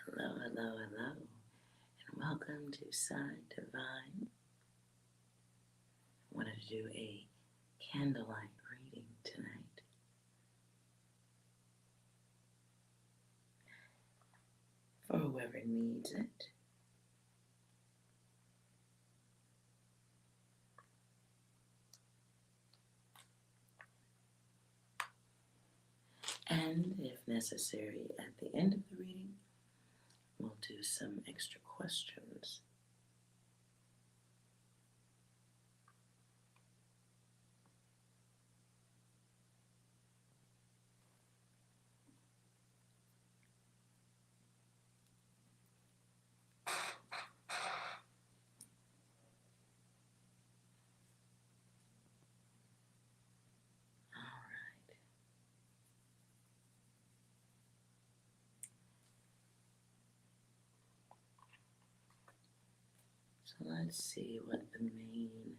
Hello, hello, hello, and welcome to Psi Divine. I wanted to do a candlelight reading tonight for whoever needs it. And if necessary, at the end of the reading, we'll do some extra questions. Alright. So let's see what the main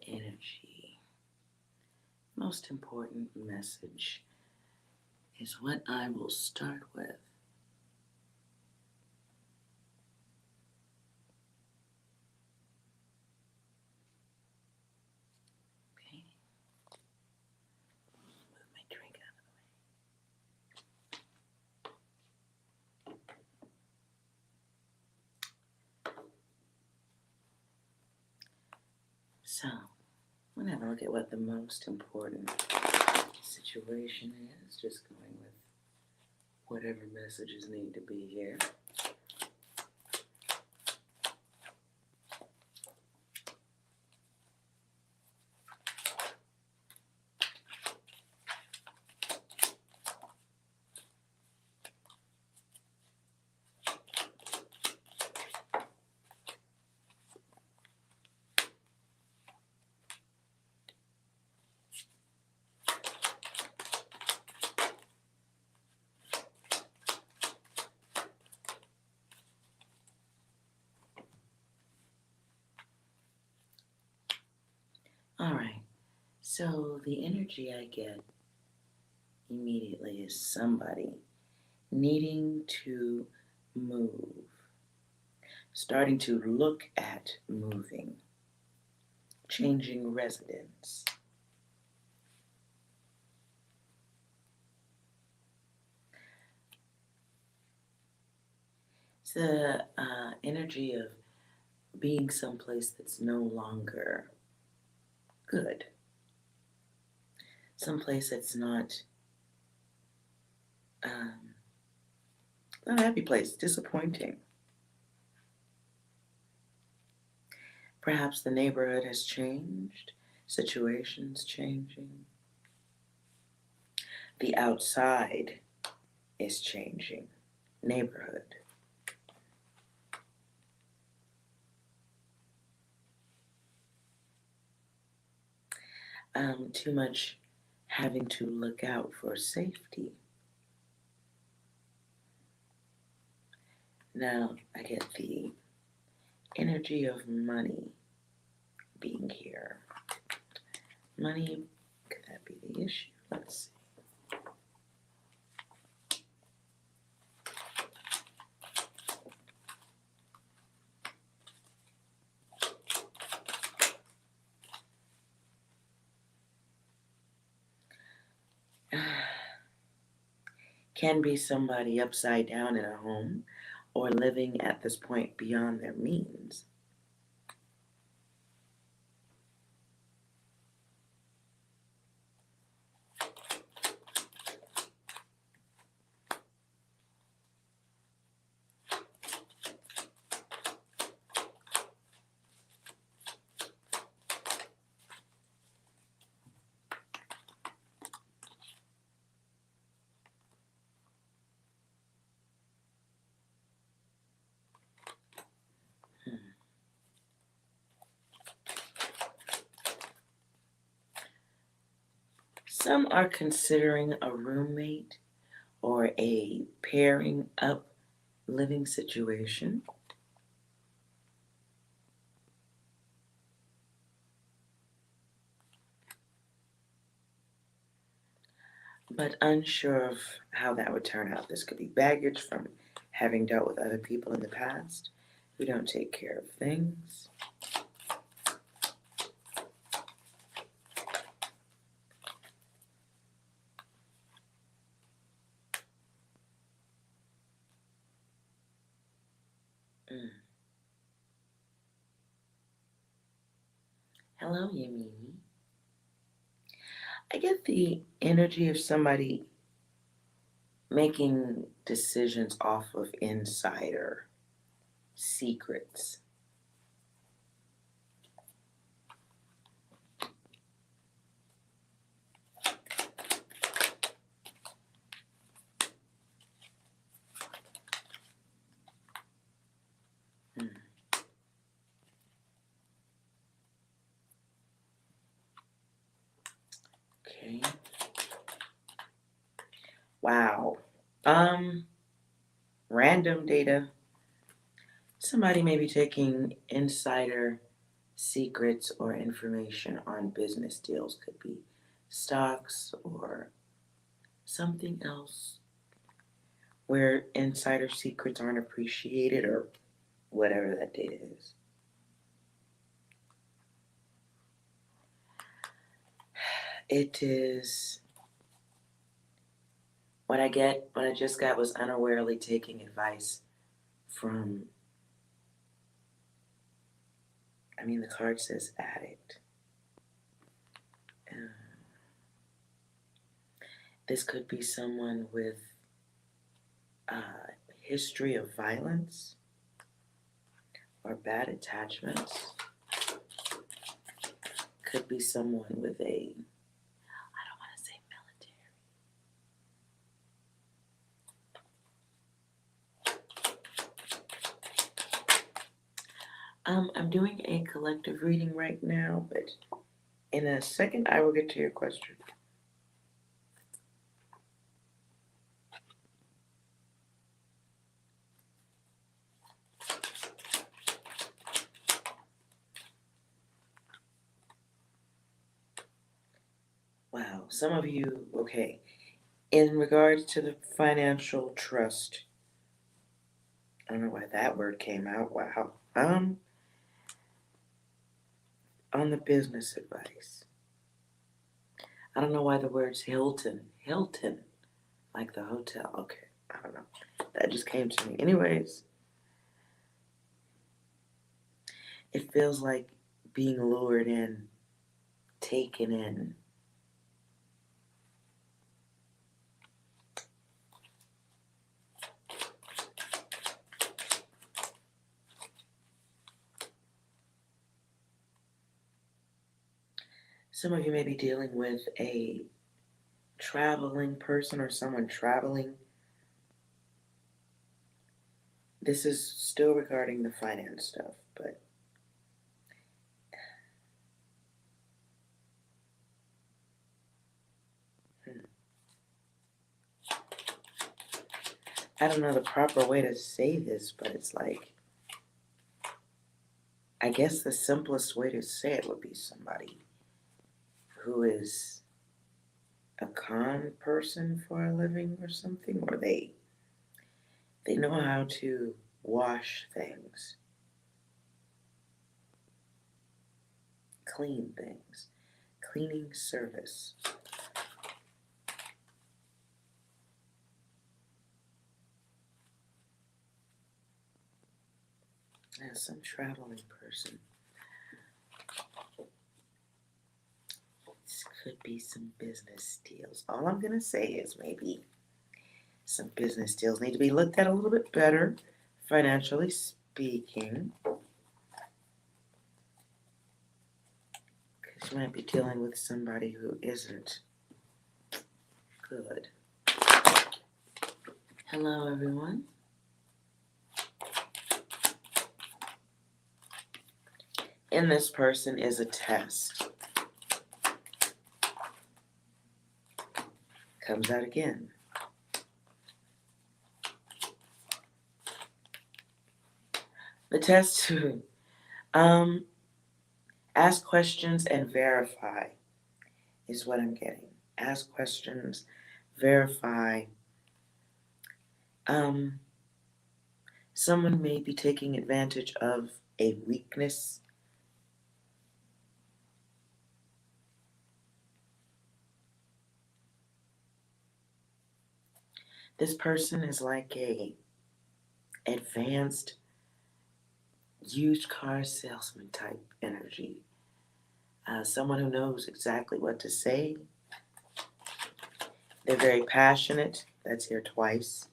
energy, most important message is what I will start with. Okay. Move my drink out of the way. So, I'm going to have a look at what the most important situation is. Just going with whatever messages need to be here. Alright, so the energy I get immediately is somebody needing to move, starting to look at moving, changing residence. It's the energy of being someplace that's no longer good, someplace that's not a happy place, disappointing. Perhaps the neighborhood has changed, situations changing. The outside is changing, neighborhood. Too much having to look out for safety. Now I get the energy of money being here. Money, could that be the issue? Let's see. Can be somebody upside down in a home or living at this point beyond their means. Some are considering a roommate or a pairing up living situation. but unsure of how that would turn out. This could be baggage from having dealt with other people in the past who don't take care of things. Hello, Yamini. I get the energy of somebody making decisions off of insider secrets. Okay. Wow. Random data. Somebody may be taking insider secrets or information on business deals. Could be stocks or something else where insider secrets aren't appreciated or whatever that data is. It is what I just got was unawarely taking advice from, the card says addict. This could be someone with a history of violence or bad attachments. Could be someone with I don't want to say military. I'm doing a collective reading right now, but in a second I will get to your question. Wow, some of you, okay. In regards to the financial trust, I don't know why that word came out. Wow. On the business advice. I don't know why the word's Hilton, like the hotel. Okay, I don't know. That just came to me. Anyways, it feels like being lured in, taken in. Some of you may be dealing with a traveling person or someone traveling. This is still regarding the finance stuff, but I don't know the proper way to say this, but it's like, I guess the simplest way to say it would be somebody who is a con person for a living or something, or they know how to wash things, clean things, cleaning service. Yeah, some traveling person. This could be some business deals. All I'm gonna say is maybe some business deals need to be looked at a little bit better, financially speaking. Because you might be dealing with somebody who isn't good. Hello, everyone. In this person is a test. Comes out again. The test, ask questions and verify is what I'm getting. Ask questions, verify. Someone may be taking advantage of a weakness. This person is like a advanced used car salesman type energy. Someone who knows exactly what to say. They're very passionate. That's here twice.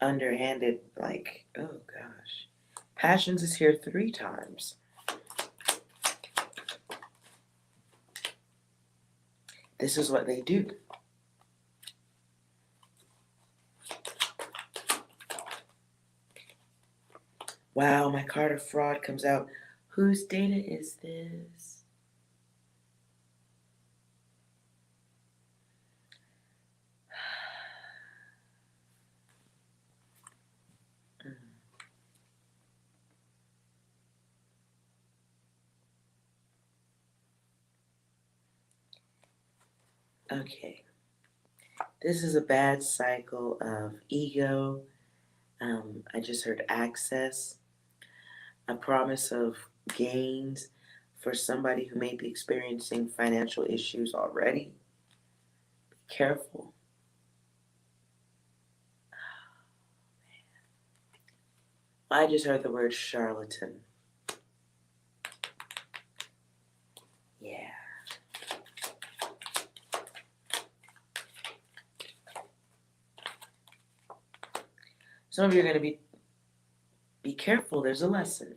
Underhanded, like, oh gosh. Passions is here 3 times. This is what they do. Wow, my card of fraud comes out. Whose data is this? Okay. This is a bad cycle of ego. I just heard access, a promise of gains for somebody who may be experiencing financial issues already. Be careful. I just heard the word charlatan. Yeah. Some of you are going to be careful. There's a lesson.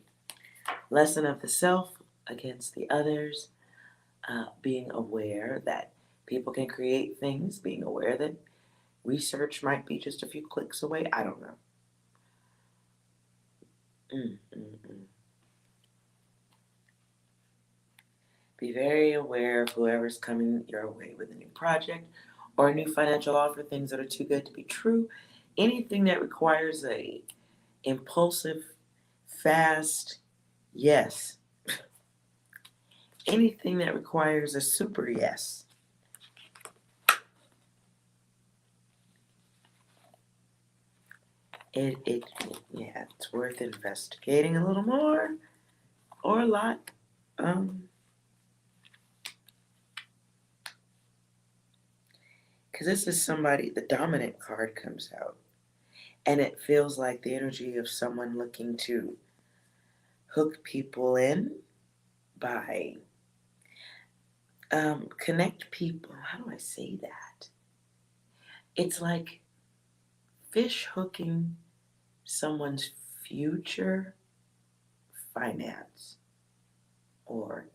Lesson of the self against the others. Being aware that people can create things. Being aware that research might be just a few clicks away. I don't know. Be very aware of whoever's coming your way with a new project or a new financial offer, things that are too good to be true. Anything that requires a impulsive, fast yes. Anything that requires a super yes. Yeah, it's worth investigating a little more or a lot. Because this is somebody, the dominant card comes out, and it feels like the energy of someone looking to hook people in by connect people. How do I say that? It's like fish hooking someone's future finance, or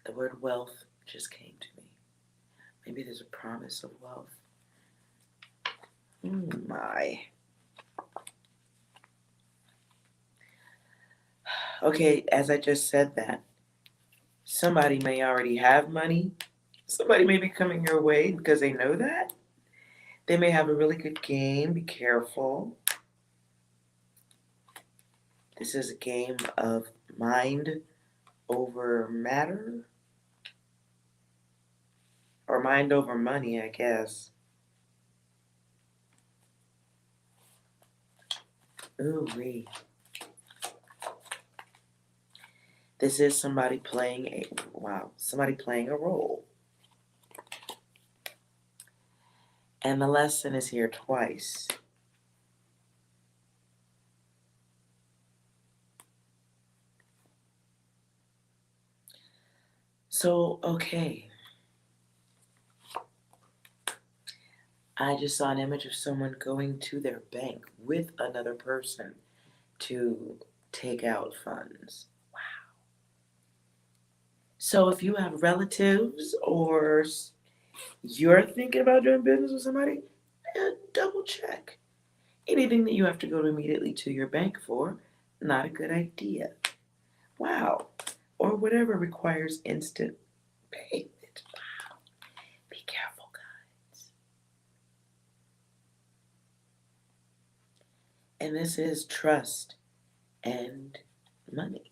the word wealth just came to me. Maybe there's a promise of wealth. My. Okay, as I just said that, somebody may already have money. Somebody may be coming your way because they know that. They may have a really good game. Be careful. This is a game of mind over matter. Or mind over money, I guess. Ooh-wee. This is somebody playing a role. And the lesson is here twice. So, okay. I just saw an image of someone going to their bank with another person to take out funds. Wow. So if you have relatives or you're thinking about doing business with somebody, double check. Anything that you have to go immediately to your bank for, not a good idea. Wow. Or whatever requires instant payment. Wow. Be careful, guys. And this is trust and money.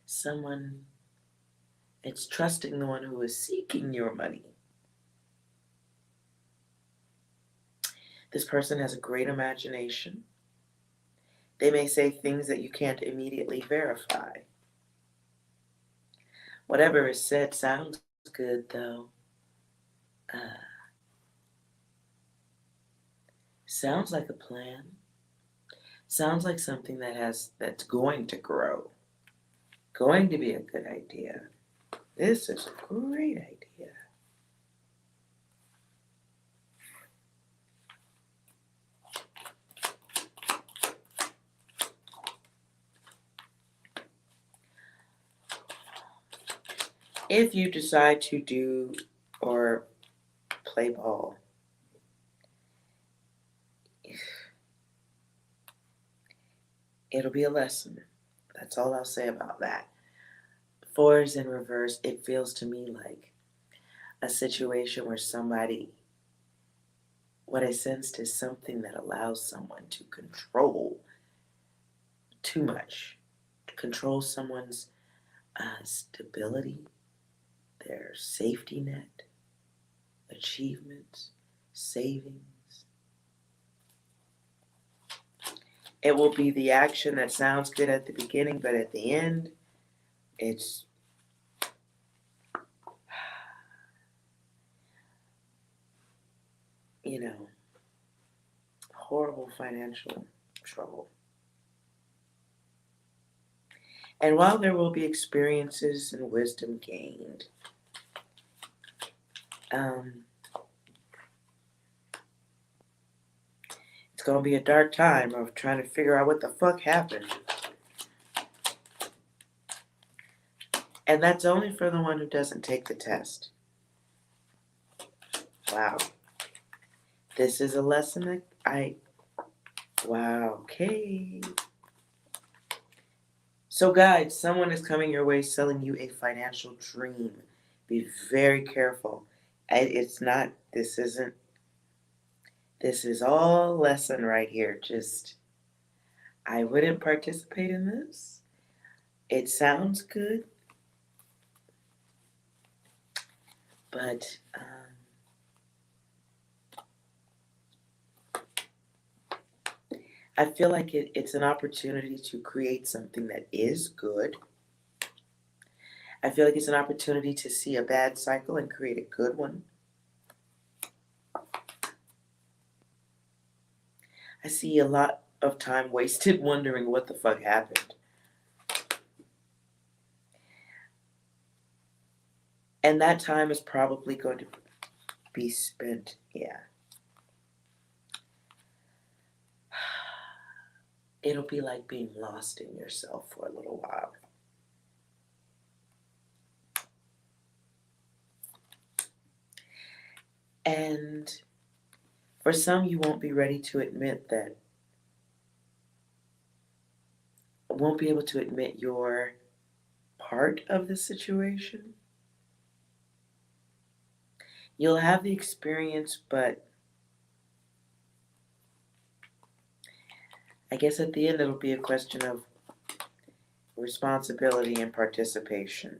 someone, it's trusting the one who is seeking your money. This person has a great imagination. They may say things that you can't immediately verify. Whatever is said sounds good, though. Sounds like a plan. Sounds like something that's going to grow. Going to be a good idea. This is a great idea. If you decide to do or play ball, it'll be a lesson. That's all I'll say about that. Fours in reverse, it feels to me like a situation where somebody, what I sensed is something that allows someone to control too much, to control someone's stability, their safety net, achievements, savings. It will be the action that sounds good at the beginning, but at the end, it's horrible financial trouble. And while there will be experiences and wisdom gained, it's going to be a dark time of trying to figure out what the fuck happened. And that's only for the one who doesn't take the test. Wow. This is a lesson that wow, okay. So guys, someone is coming your way selling you a financial dream. Be very careful. This is all lesson right here. Just, I wouldn't participate in this. It sounds good, but I feel like it's an opportunity to create something that is good. I feel like it's an opportunity to see a bad cycle and create a good one. I see a lot of time wasted wondering what the fuck happened. And that time is probably going to be spent, yeah. It'll be like being lost in yourself for a little while. And for some, you won't be ready to admit that, won't be able to admit you're part of the situation. You'll have the experience, but I guess at the end it'll be a question of responsibility and participation.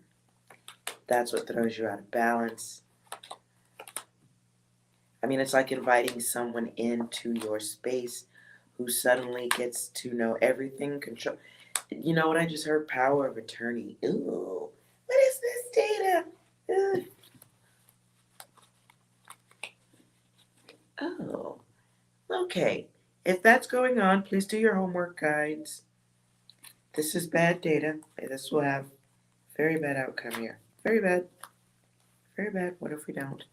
That's what throws you out of balance. I mean, it's like inviting someone into your space who suddenly gets to know everything. Control. You know what I just heard? Power of attorney. Ooh, what is this data? Ugh. Oh, okay. If that's going on, please do your homework, guides. This is bad data. This will have very bad outcome here. Very bad. Very bad. What if we don't?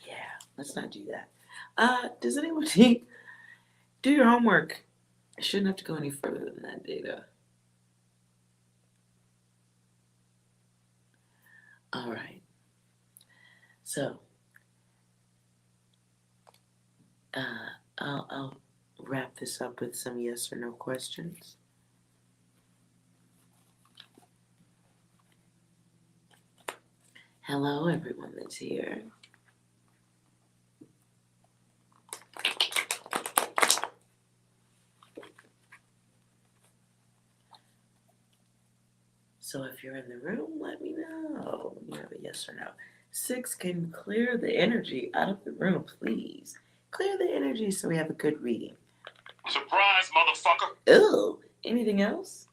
Yeah, let's not do that. Does anybody do your homework? I shouldn't have to go any further than that data. All right. So, I'll wrap this up with some yes or no questions. Hello, everyone that's here. If you're in the room, let me know. You have a yes or no. 6 can clear the energy out of the room, please. Clear the energy so we have a good reading. Surprise, motherfucker! Oh, anything else?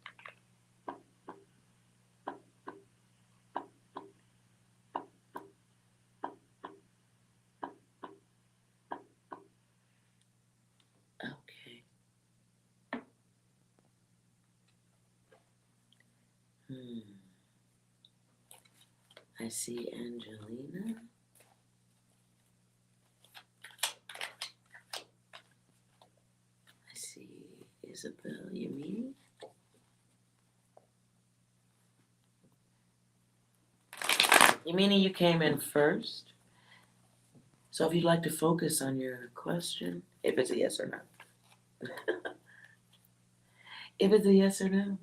Okay. I see Angelina. I see Isabel Yamini. Yamini, you came in first. So if you'd like to focus on your question, if it's a yes or no. If it's a yes or no.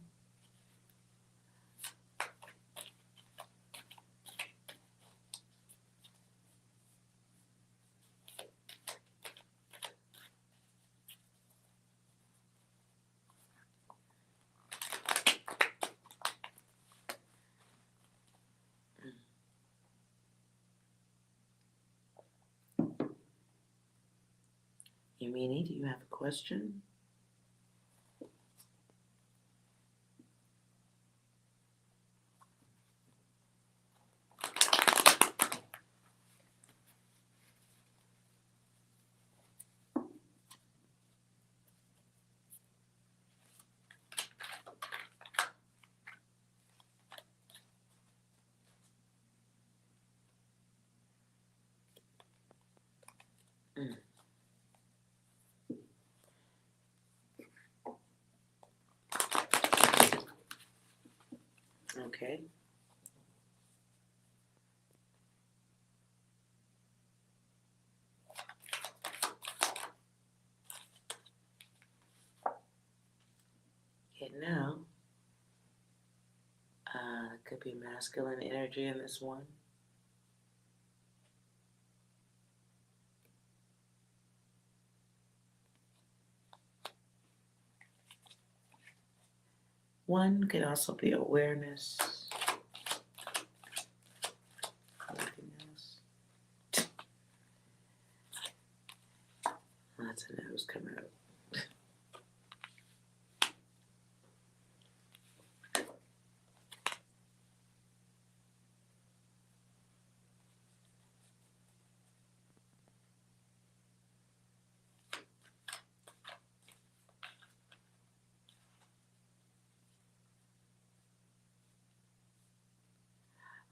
Yamini, do you have a question? Okay. Okay, now, could be masculine energy in this one. One could also be awareness. Anything else? Lots of no's coming out.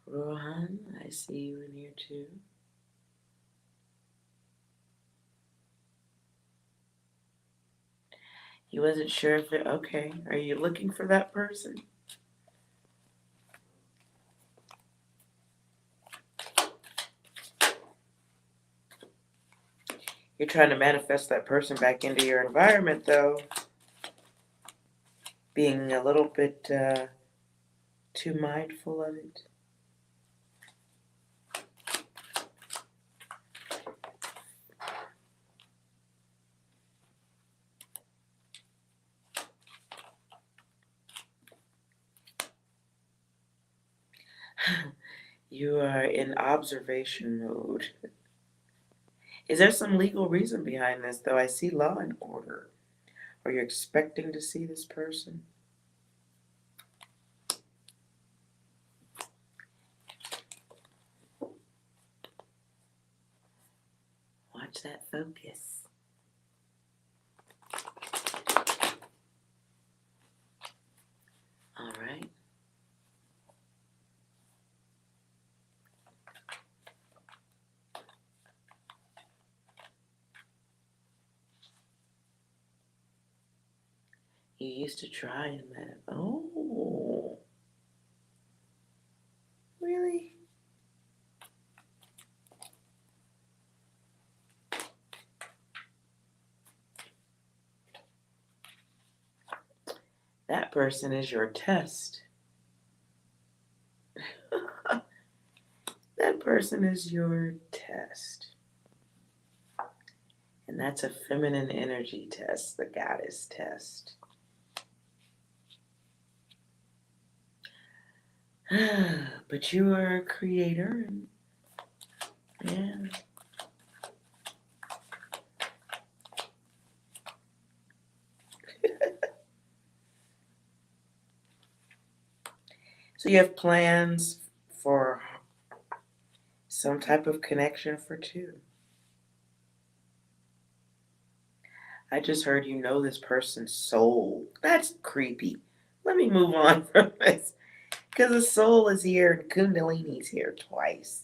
Rohan, I see you in here too. You wasn't sure if it, okay. Are you looking for that person? You're trying to manifest that person back into your environment though. Being a little bit too mindful of it. You are in observation mode. Is there some legal reason behind this, though? I see law and order. Are you expecting to see this person? Watch that focus. All right. You used to try and that. Oh. Really? That person is your test. That person is your test. And that's a feminine energy test, the goddess test. But you are a creator, and yeah. So you have plans for some type of connection for two. I just heard you know this person's soul. That's creepy. Let me move on from this. Because the soul is here and Kundalini's here twice.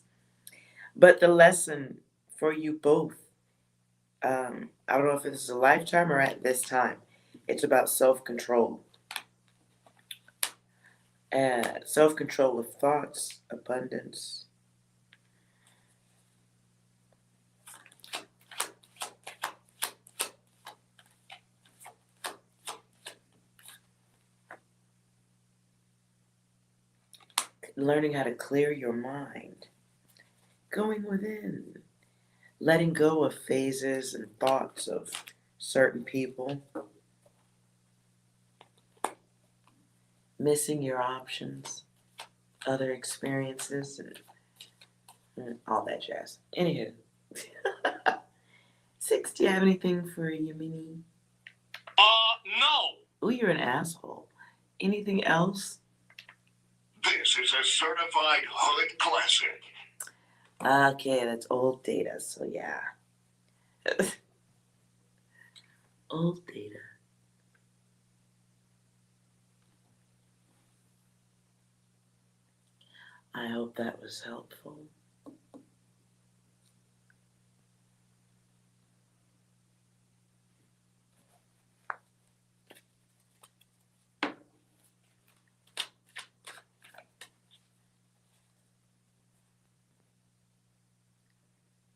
But the lesson for you both, I don't know if this is a lifetime or at this time, it's about self-control. Self-control of thoughts, abundance. Learning how to clear your mind. Going within. Letting go of phases and thoughts of certain people. Missing your options, other experiences, and all that jazz. Anywho. 6, do you have anything for you, Minnie? No. Oh, you're an asshole. Anything else? This is a certified hood classic. Okay, that's old data, so yeah. Old data. I hope that was helpful.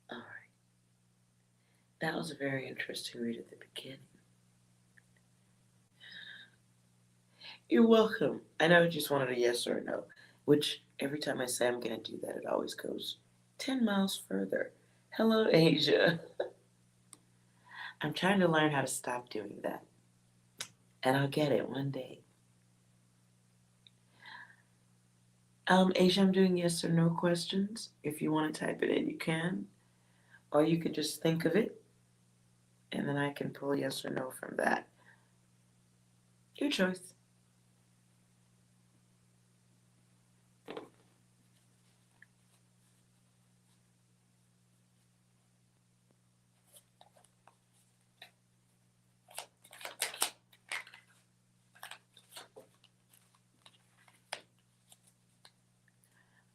All right. That was a very interesting read at the beginning. You're welcome. I know you just wanted a yes or a no, which every time I say I'm going to do that, it always goes 10 miles further. Hello, Asia. I'm trying to learn how to stop doing that. And I'll get it one day. Asia, I'm doing yes or no questions. If you want to type it in, you can. Or you could just think of it, and then I can pull yes or no from that. Your choice.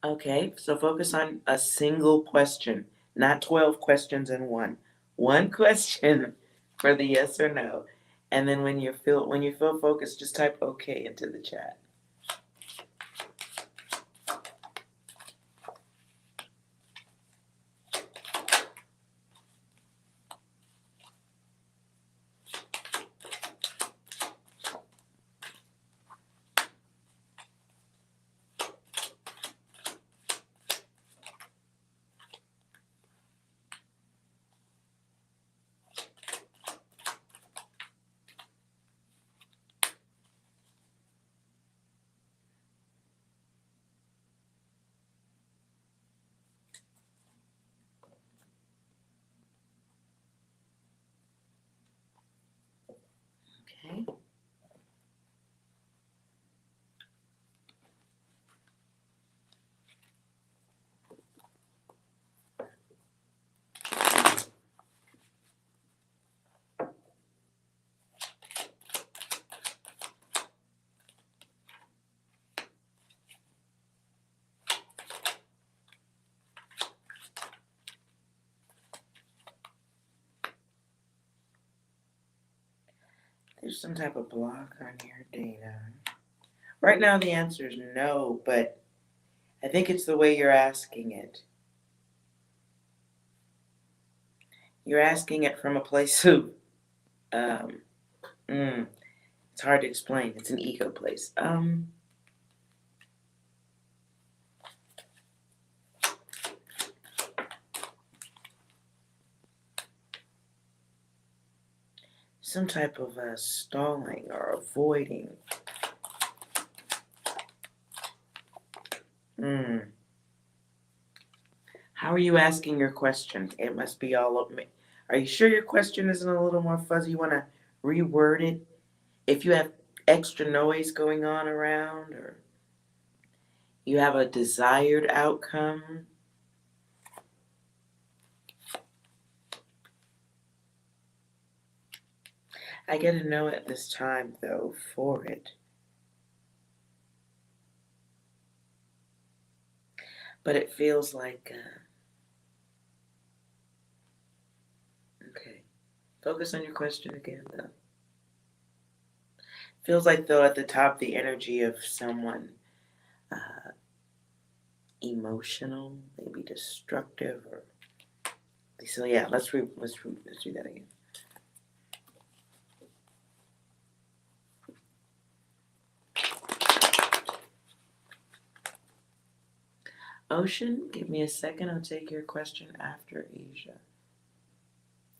Okay, so focus on a single question, not 12 questions in one. One question for the yes or no. And then when you feel focused, just type okay into the chat. Okay. There's some type of block on your data. Right now the answer is no, but I think it's the way you're asking it. You're asking it from a place of, it's hard to explain. It's an ego place. Some type of stalling or avoiding. How are you asking your question? It must be all of me. Are you sure your question isn't a little more fuzzy? You want to reword it? If you have extra noise going on around, or you have a desired outcome. I get a no at this time, though, for it. But it feels like, okay. Focus on your question again, though. Feels like, though, at the top, the energy of someone emotional, maybe destructive, or so. Yeah, let's do that again. Ocean, give me a second. I'll take your question after Asia.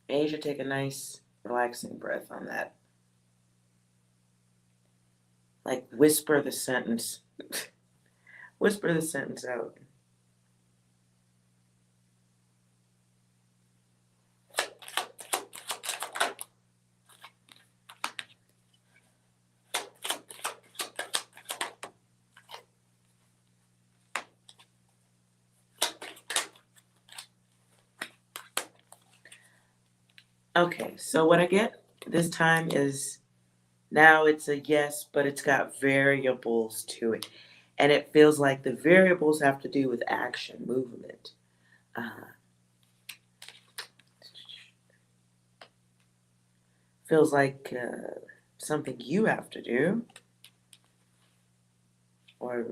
Asia, take a nice, relaxing breath on that. Like, whisper the sentence. Whisper the sentence out. Okay, so what I get this time is, now it's a yes, but it's got variables to it. And it feels like the variables have to do with action, movement. Feels like something you have to do, or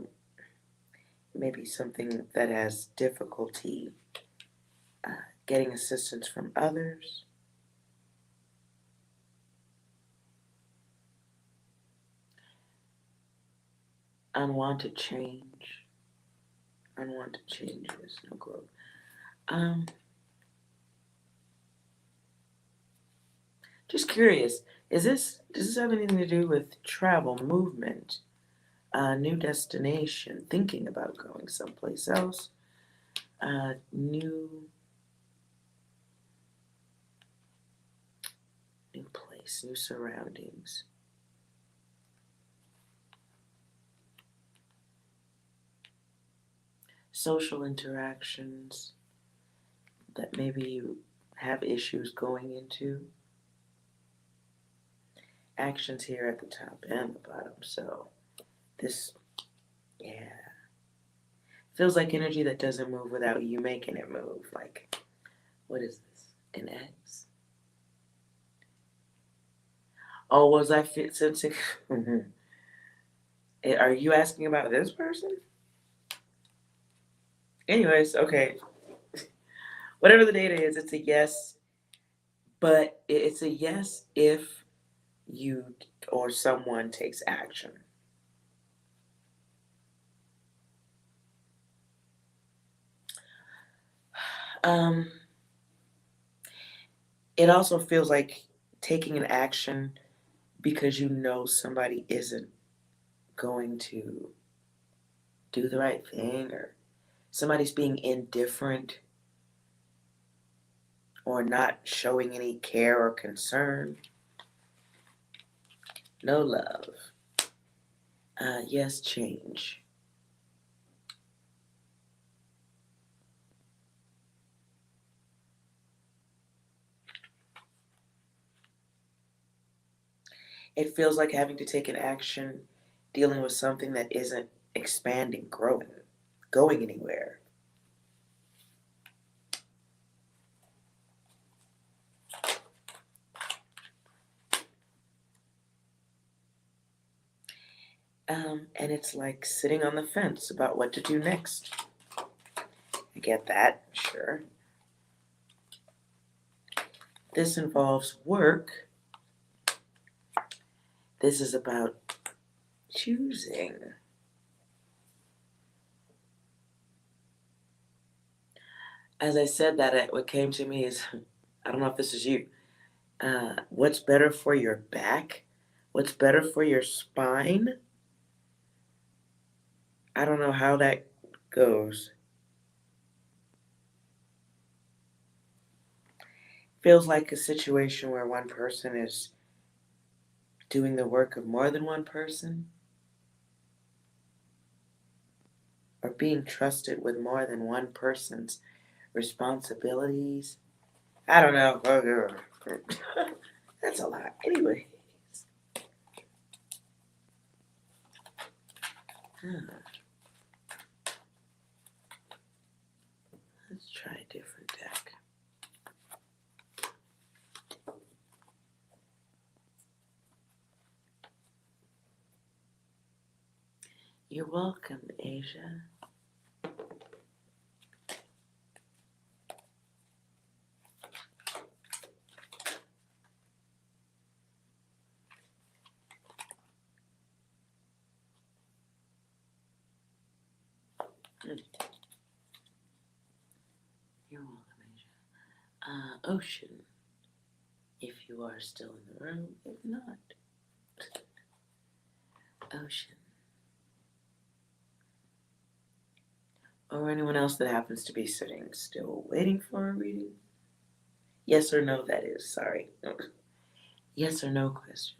maybe something that has difficulty getting assistance from others. Unwanted change. Unwanted changes, no growth. Just curious, does this have anything to do with travel, movement, new destination, thinking about going someplace else, new place, new surroundings? Social interactions that maybe you have issues going into. Actions here at the top and the bottom. So this, yeah, feels like energy that doesn't move without you making it move. Like, what is this? An X? Oh, was I sensing? Are you asking about this person? Anyways, okay. Whatever the data is, it's a yes, but it's a yes if you or someone takes action. It also feels like taking an action because you know somebody isn't going to do the right thing, or somebody's being indifferent or not showing any care or concern. No love. Yes, change. It feels like having to take an action dealing with something that isn't expanding, growing, going anywhere. And it's like sitting on the fence about what to do next. I get that, sure. This involves work. This is about choosing. As I said that, what came to me is, I don't know if this is you, what's better for your back? What's better for your spine? I don't know how that goes. Feels like a situation where one person is doing the work of more than one person, or being trusted with more than one person's responsibilities. I don't know. That's a lot. Anyway. Let's try a different deck. You're welcome, Asia. You're welcome, Asia. Ocean, if you are still in the room. If not, Ocean. Or anyone else that happens to be sitting still waiting for a reading. Yes or no, that is. Sorry. Yes or no question.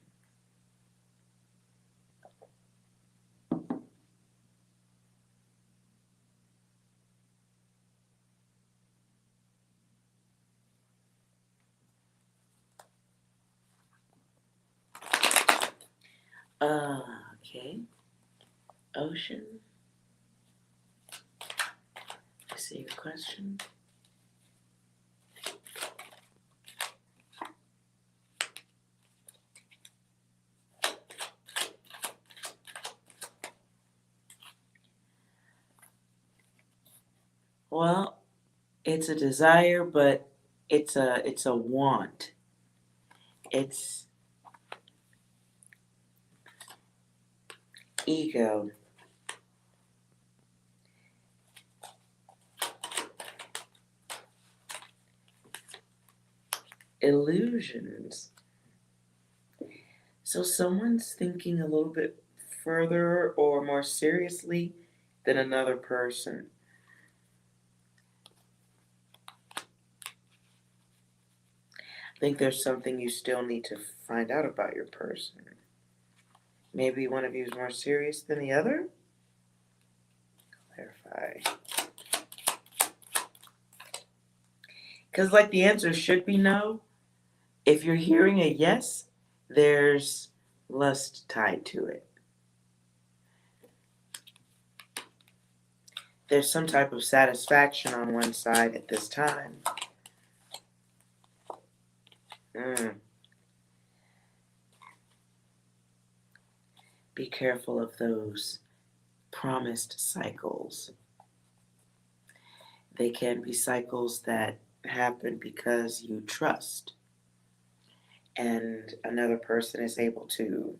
Okay. Ocean. I see your question. Well, it's a desire, but it's a want. It's ego. Illusions. So someone's thinking a little bit further or more seriously than another person. I think there's something you still need to find out about your person. Maybe one of you is more serious than the other? Clarify. Because, like, the answer should be no. If you're hearing a yes, there's lust tied to it. There's some type of satisfaction on one side at this time. Be careful of those promised cycles. They can be cycles that happen because you trust, and another person is able to,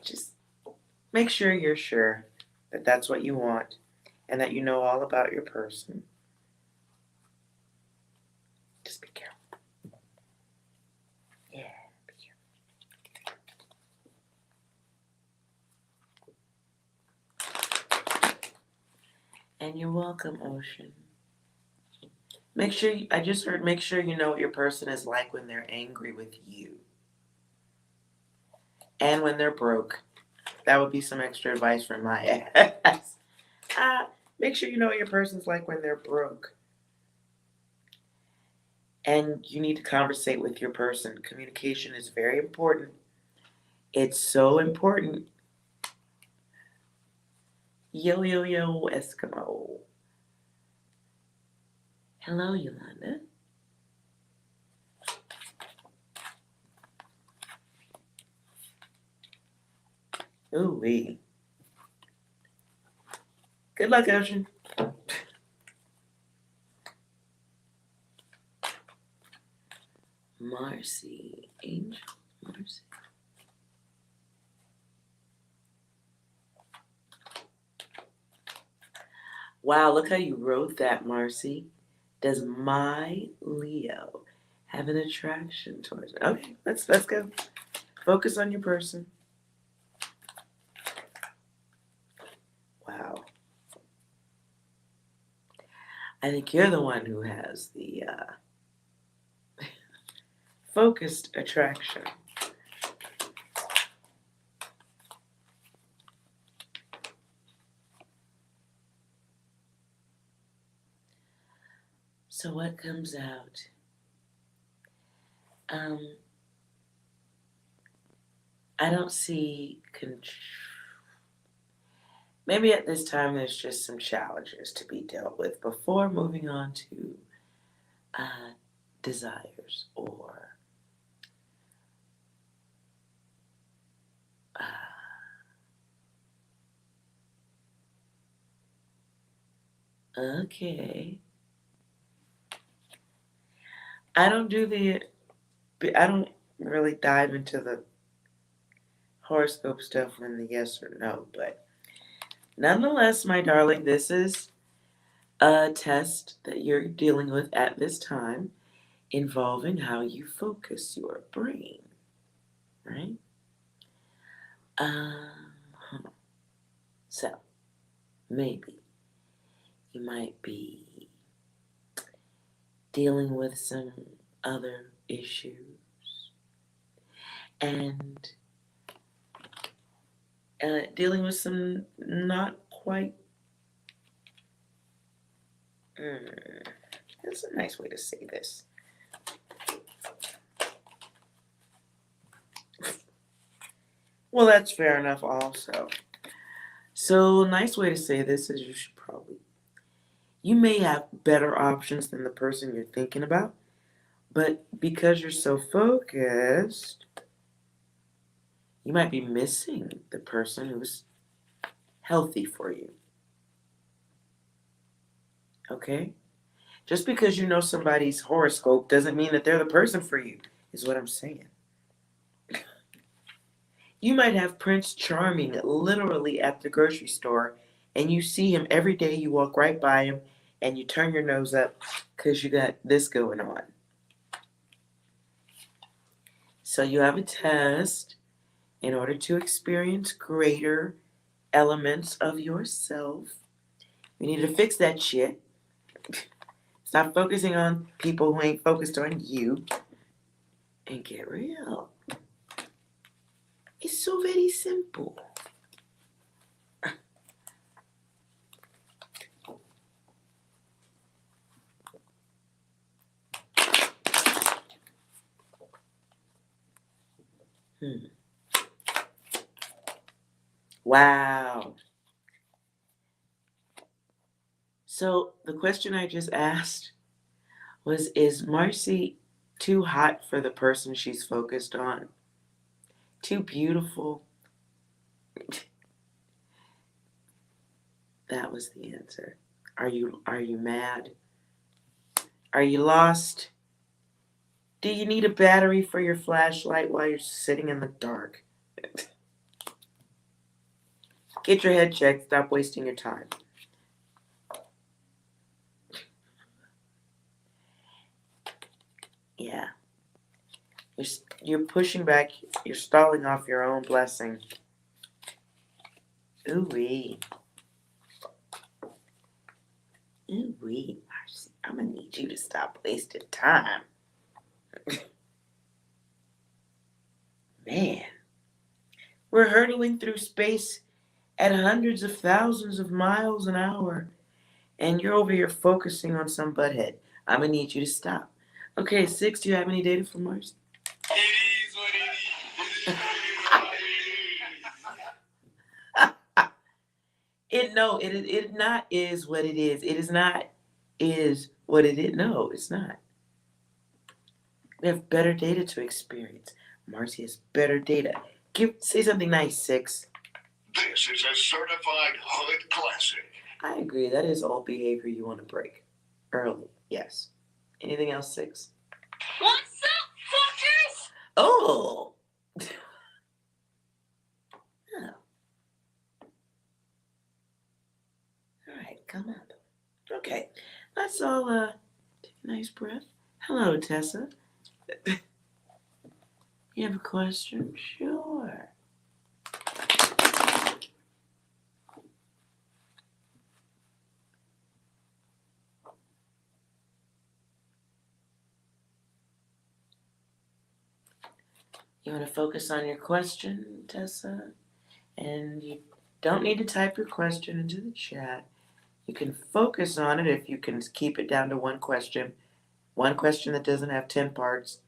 just make sure you're sure that that's what you want and that you know all about your person. Just be careful. Yeah, be careful. And you're welcome, Ocean. Make sure, I just heard, make sure you know what your person is like when they're angry with you. And when they're broke. That would be some extra advice from my ass. Make sure you know what your person's like when they're broke. And you need to conversate with your person. Communication is very important. It's so important. Yo, yo, yo, Eskimo. Hello, Yolanda. Ooh-wee. Good luck, Ocean. Marcy. Angel. Marcy. Wow, look how you wrote that, Marcy. Does my Leo have an attraction towards me? Okay, let's go. Focus on your person. I think you're the one who has the focused attraction. So what comes out? I don't see maybe at this time there's just some challenges to be dealt with before moving on to desires or okay. I don't really dive into the horoscope stuff when the yes or no, but nonetheless, my darling, this is a test that you're dealing with at this time involving how you focus your brain, right? So maybe you might be dealing with some other issues and dealing with some not quite. That's a nice way to say this. Well, that's fair enough also. So, nice way to say this is you may have better options than the person you're thinking about, but because you're so focused, you might be missing the person who's healthy for you. Okay? Just because you know somebody's horoscope doesn't mean that they're the person for you, is what I'm saying. You might have Prince Charming literally at the grocery store, and you see him every day. You walk right by him, and you turn your nose up because you got this going on. So you have a test in order to experience greater elements of yourself. You need to fix that shit. Stop focusing on people who ain't focused on you and get real. It's so very simple. Wow. So the question I just asked was, is Marcy too hot for the person she's focused on? Too beautiful? That was the answer. Are you mad? Are you lost? Do you need a battery for your flashlight while you're sitting in the dark? Get your head checked. Stop wasting your time. Yeah. You're pushing back. You're stalling off your own blessing. Ooh-wee. Ooh-wee, Marcy. I'm going to need you to stop wasting time. Man. We're hurtling through space at hundreds of thousands of miles an hour, and you're over here focusing on some butthead. I'm going to need you to stop. Okay, 6, do you have any data for Mars? It is what it is. It not is what it is. It is not is what it is. No, it's not. We have better data to experience. Marcy has better data. Say something nice, 6. This is a certified hood classic. I agree. That is old behavior you want to break. Early, yes. Anything else, 6? What's up, fuckers? Oh! Oh. Alright, come up. Okay. Let's all take a nice breath. Hello, Tessa. You have a question? Sure. You want to focus on your question, Tessa? And you don't need to type your question into the chat. You can focus on it if you can keep it down to one question that doesn't have 10 parts.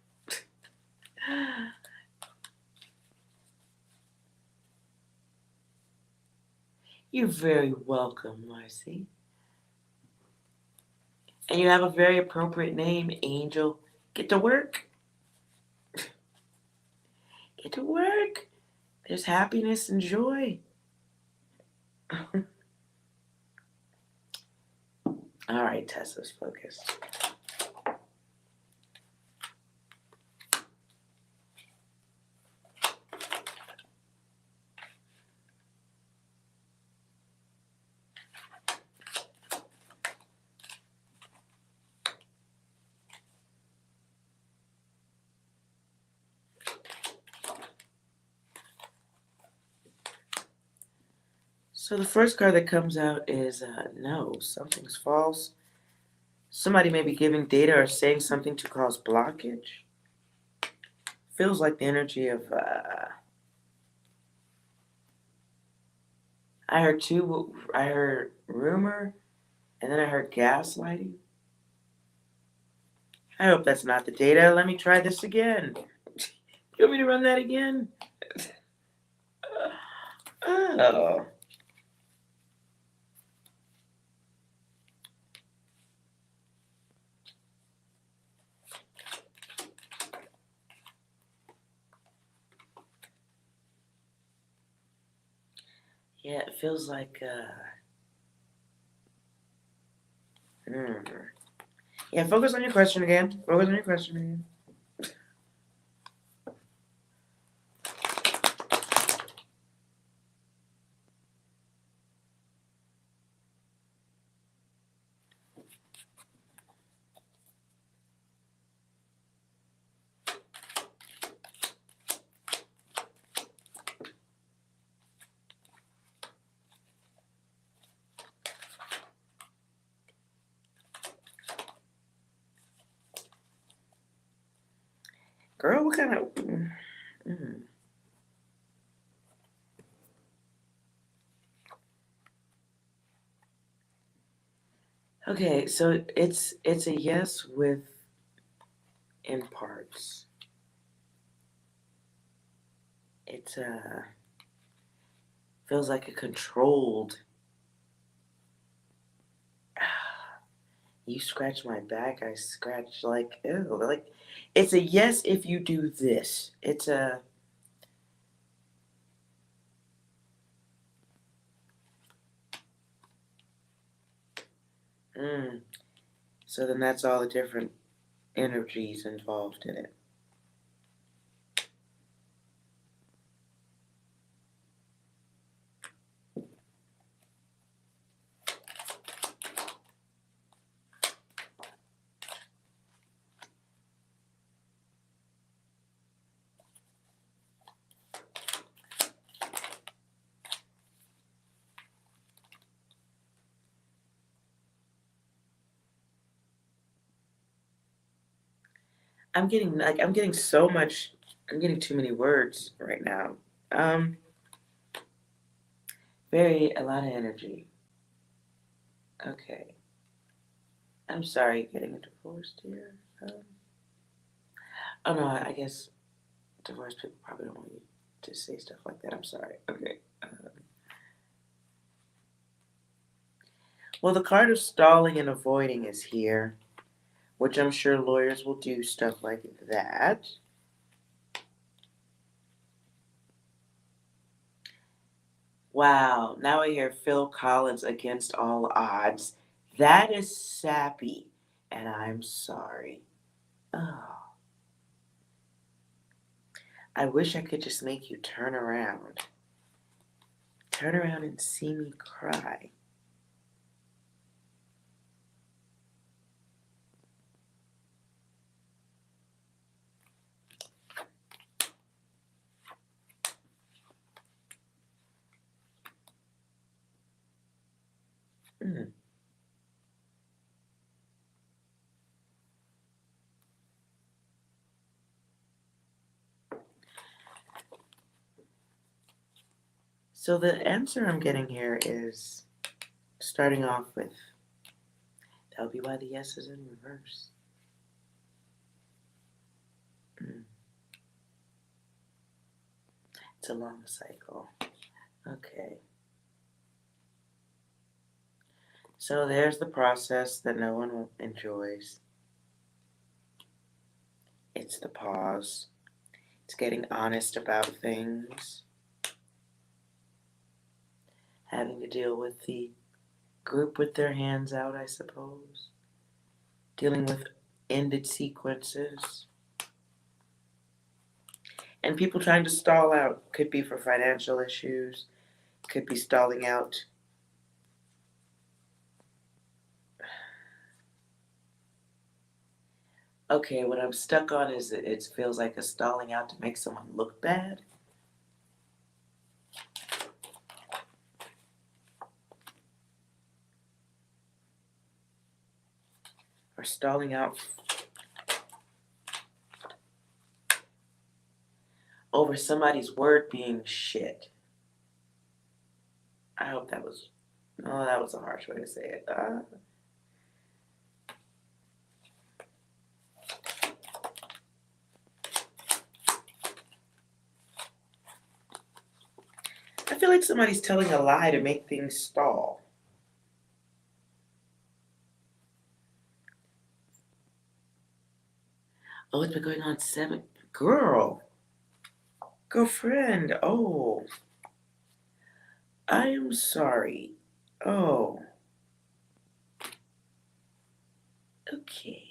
You're very welcome, Marcy. And you have a very appropriate name, Angel. Get to work. Get to work. There's happiness and joy. All right, Tessa's focused. So the first card that comes out is no, something's false. Somebody may be giving data or saying something to cause blockage. Feels like the energy of I heard rumor, and then I heard gaslighting. I hope that's not the data. Let me try this again. You want me to run that again? Oh. Yeah, it feels like Yeah, focus on your question again. Focus on your question again. Girl, what kind of Okay, so it's a yes with in parts. It feels like a controlled. You scratch my back, I scratch like ew. Like it's a yes if you do this. It's a So then that's all the different energies involved in it. I'm getting so much. I'm getting too many words right now. Um, a lot of energy. Okay. I'm sorry, getting divorced here. Oh no, I guess divorced people probably don't want you to say stuff like that. I'm sorry. Okay. Well, the card of stalling and avoiding is here, which I'm sure lawyers will do stuff like that. Wow, now I hear Phil Collins against all odds. That is sappy, and I'm sorry. Oh, I wish I could just make you turn around. Turn around and see me cry. Mm. So the answer I'm getting here is starting off with, that would be why the yes is in reverse. It's a long cycle. Okay. So there's the process that no one enjoys. It's the pause. It's getting honest about things. Having to deal with the group with their hands out, I suppose. Dealing with ended sequences. And people trying to stall out. Could be for financial issues. Could be stalling out. Okay, what I'm stuck on is it feels like a stalling out to make someone look bad. Or stalling out over somebody's word being shit. I hope that was, oh, that was a harsh way to say it. I feel like somebody's telling a lie to make things stall. Oh, it's been going on 7. Girlfriend. Oh, I am sorry. Oh, okay.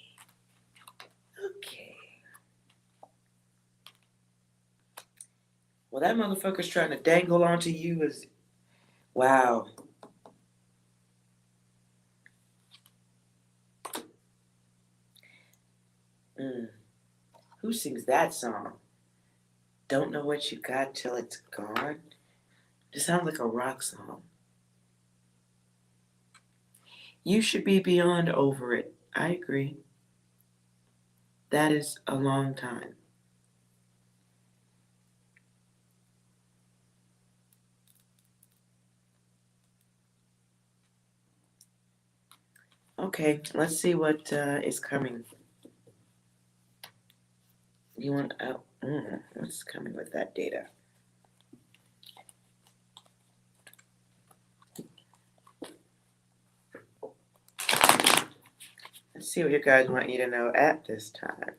Well, that motherfucker's trying to dangle onto you as, wow. Who sings that song? Don't know what you got till it's gone? It sounds like a rock song. You should be beyond over it. I agree. That is a long time. Okay, let's see what is coming. You want what's coming with that data? Let's see what you guys want you to know at this time.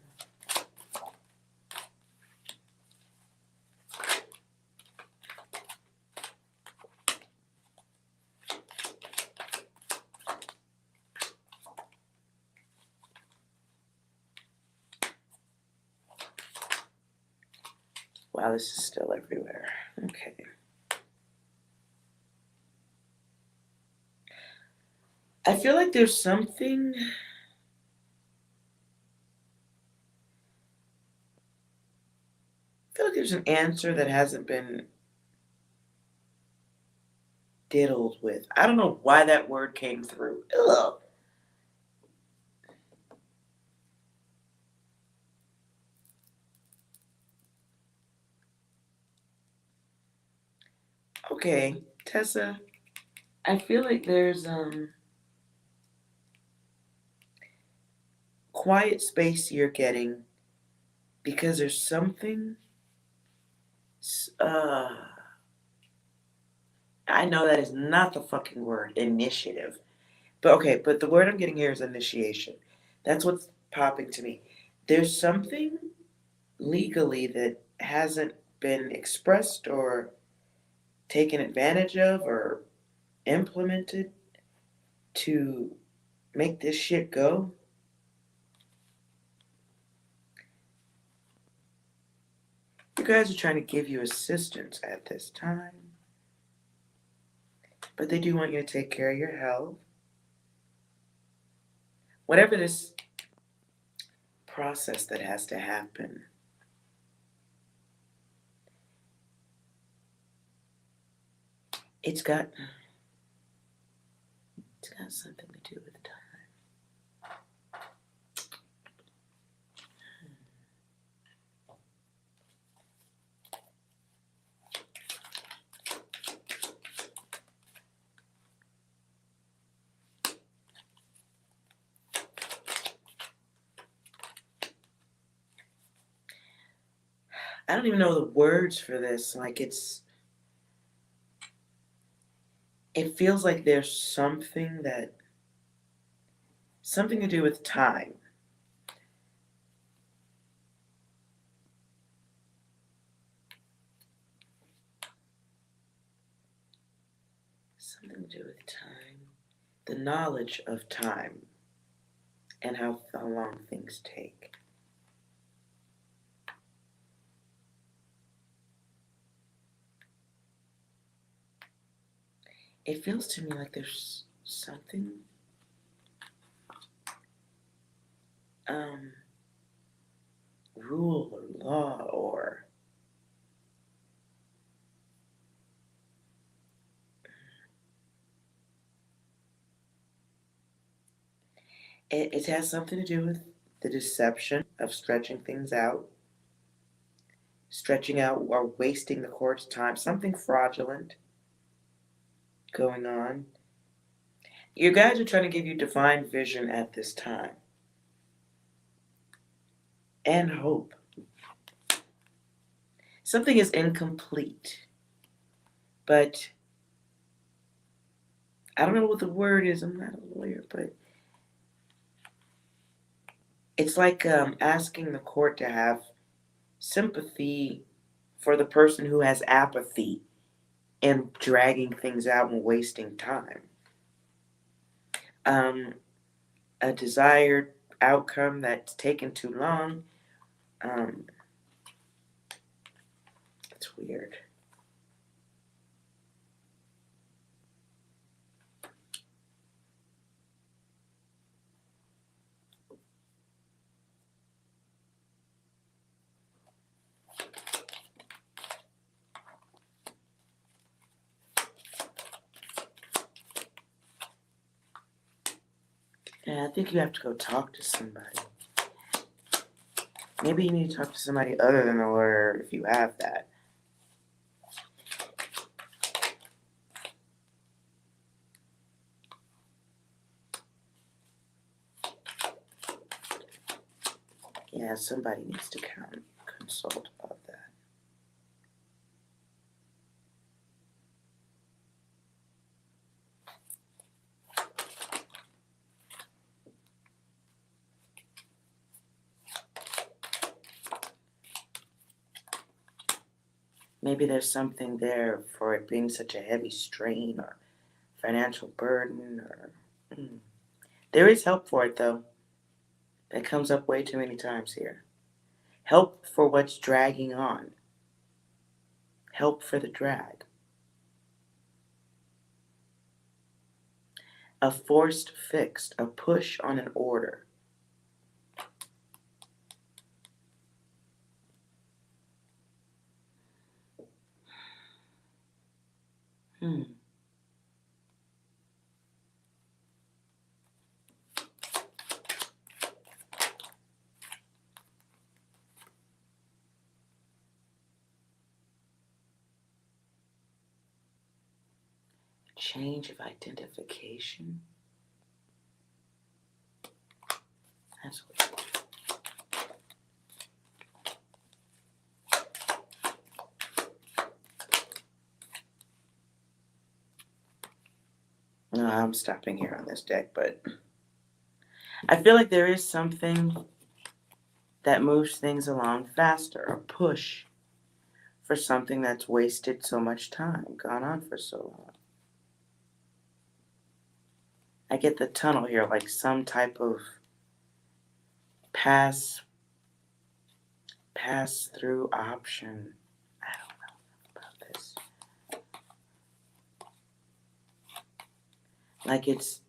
Wow, this is still everywhere. Okay. I feel like there's something. I feel like there's an answer that hasn't been diddled with. I don't know why that word came through. Ugh. Okay, Tessa, I feel like there's quiet space you're getting because there's something I know that is not the fucking word, initiative. But okay, but the word I'm getting here is initiation. That's what's popping to me. There's something legally that hasn't been expressed or taken advantage of or implemented to make this shit go. You guys are trying to give you assistance at this time, but they do want you to take care of your health. Whatever this process that has to happen, it's got something to do with time. I don't even know the words for this. Like it feels like there's something to do with time. Something to do with time. The knowledge of time and how long things take. It feels to me like there's something rule or law or it has something to do with the deception of stretching things out, stretching out or wasting the court's time, something fraudulent going on. Your guides are trying to give you divine vision at this time and hope. Something is incomplete, but I don't know what the word is. I'm not a lawyer, but it's like asking the court to have sympathy for the person who has apathy and dragging things out and wasting time. A desired outcome that's taken too long. It's weird. Yeah, I think you have to go talk to somebody. Maybe you need to talk to somebody other than a lawyer if you have that. Yeah, somebody needs to consult about that. Maybe there's something there for it being such a heavy strain or financial burden or there is help for it though. That comes up way too many times here. Help for what's dragging on. Help for the drag. A forced fixed, a push on an order. Change of identification. That's weird. No, I'm stopping here on this deck, but I feel like there is something that moves things along faster, a push for something that's wasted so much time, gone on for so long. I get the tunnel here, like some type of pass through option. I don't know about this. Like it's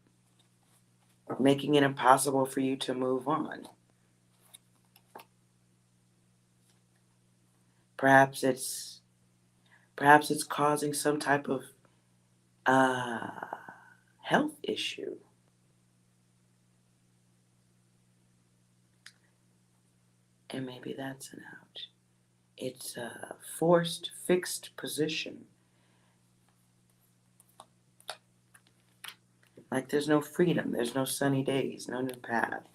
making it impossible for you to move on. Perhaps it's causing some type of health issue. And maybe that's an out. It's a forced, fixed position. Like there's no freedom, there's no sunny days, no new path.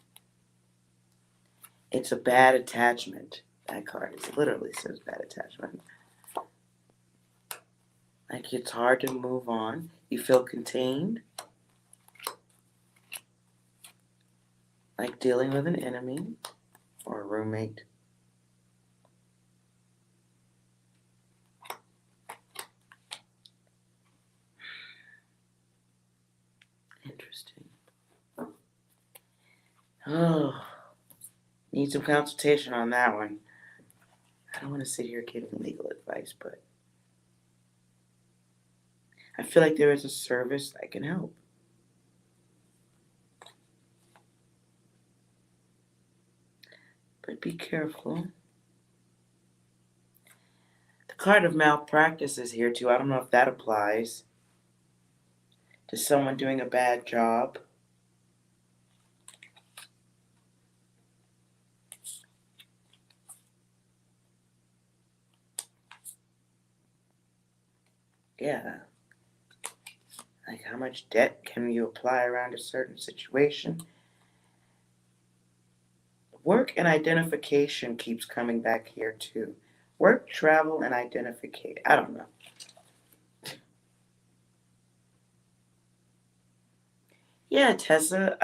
It's a bad attachment, That card is literally says bad attachment. Like it's hard to move on. You feel contained. Like dealing with an enemy or a roommate. Interesting. Oh, need some consultation on that one. I don't want to sit here giving legal advice, but I feel like there is a service that can help. But be careful. The card of malpractice is here too. I don't know if that applies to someone doing a bad job. Yeah. Like how much debt can you apply around a certain situation? Work and identification keeps coming back here too. Work, travel, and identification. I don't know. Yeah, Tessa.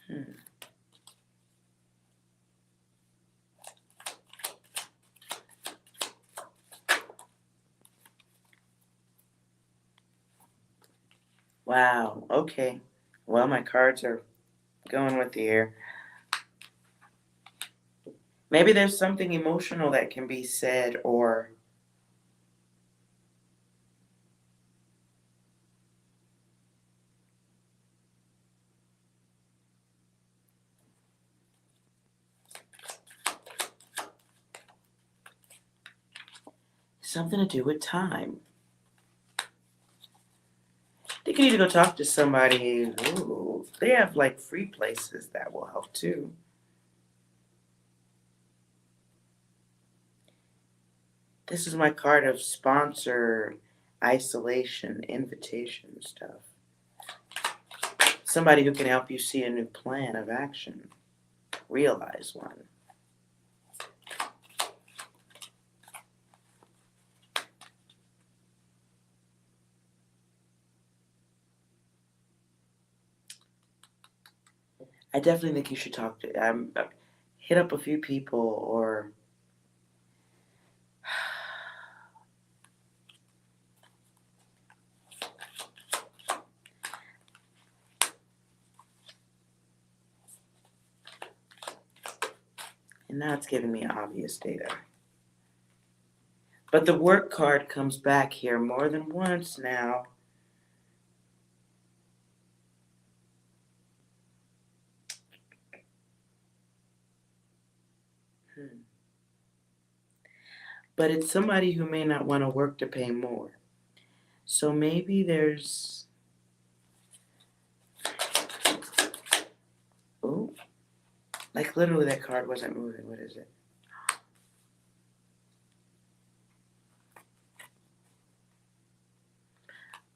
Hmm. Wow. Okay. Well, my cards are going with the air. Maybe there's something emotional that can be said, or something to do with time. They can either go talk to somebody. Ooh, they have like free places that will help too. This is my card of sponsor, isolation, invitation stuff. Somebody who can help you see a new plan of action, realize one. I definitely think you should talk to, hit up a few people, or and now it's giving me obvious data. But the work card comes back here more than once now. Hmm. But it's somebody who may not want to work to pay more. So maybe there's, oh, like literally that card wasn't moving. What is it?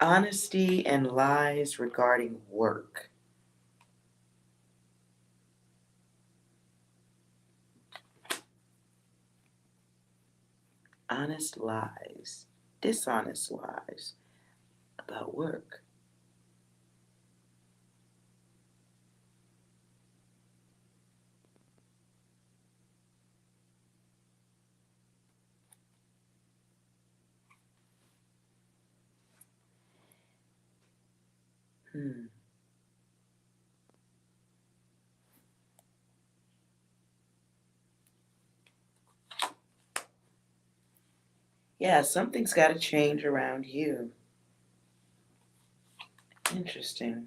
Honesty and lies regarding work. Honest lies, dishonest lies about work. Hmm. Yeah, something's got to change around you. Interesting.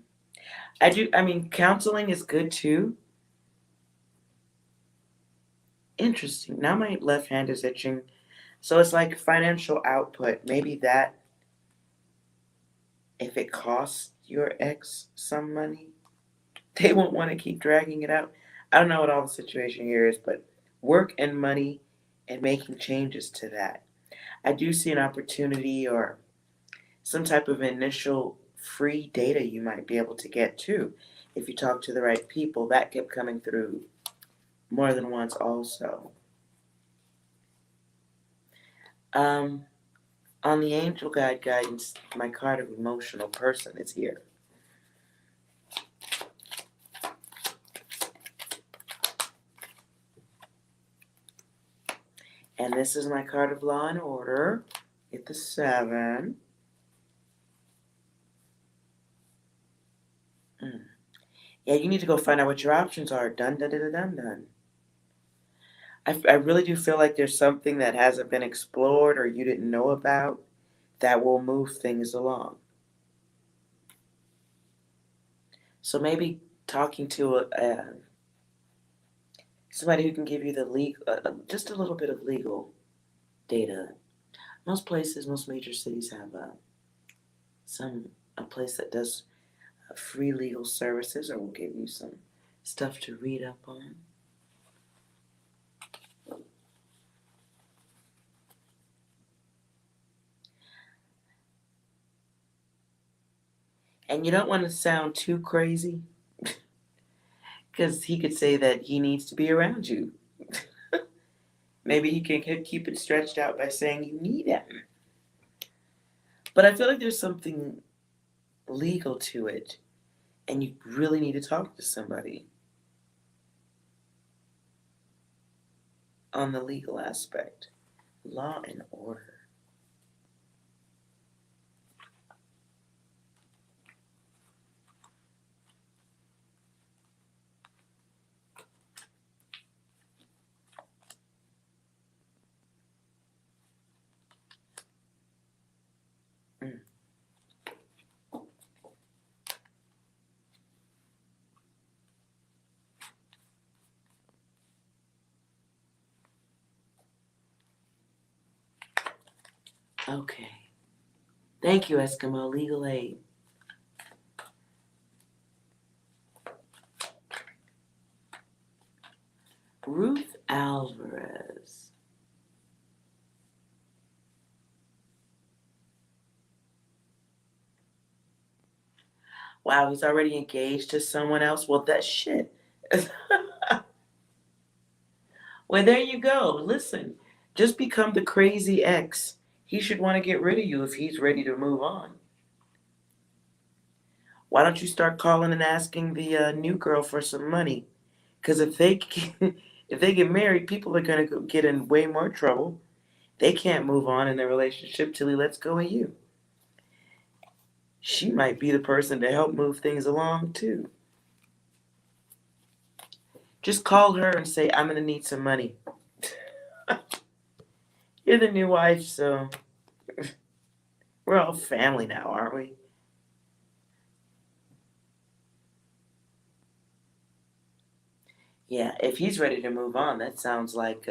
I mean, counseling is good too. Interesting. Now my left hand is itching. So it's like financial output. Maybe that, if it costs your ex some money, they won't want to keep dragging it out. I don't know what all the situation here is, but work and money and making changes to that. I do see an opportunity or some type of initial free data you might be able to get too. If you talk to the right people, that kept coming through more than once also. On the angel guide guidance, my card of emotional person is here. And this is my card of law and order. Get the 7. Yeah, you need to go find out what your options are. Dun dun dun dun dun dun. I really do feel like there's something that hasn't been explored or you didn't know about that will move things along. So maybe talking to somebody who can give you the legal, just a little bit of legal data. Most places, most major cities have a place that does free legal services, or will give you some stuff to read up on. And you don't want to sound too crazy, because he could say that he needs to be around you. Maybe he can keep it stretched out by saying you need him. But I feel like there's something legal to it, and you really need to talk to somebody on the legal aspect. Law and order. Okay. Thank you, Eskimo Legal Aid. Ruth Alvarez. Wow, he's already engaged to someone else? Well, that's shit. Well, there you go. Listen, just become the crazy ex. He should want to get rid of you if he's ready to move on. Why don't you start calling and asking the new girl for some money? Because if they if they get married, people are gonna get in way more trouble. They can't move on in their relationship till he lets go of you. She might be the person to help move things along too. Just call her and say, I'm gonna need some money. You're the new wife, so we're all family now, aren't we? Yeah, if he's ready to move on, that sounds like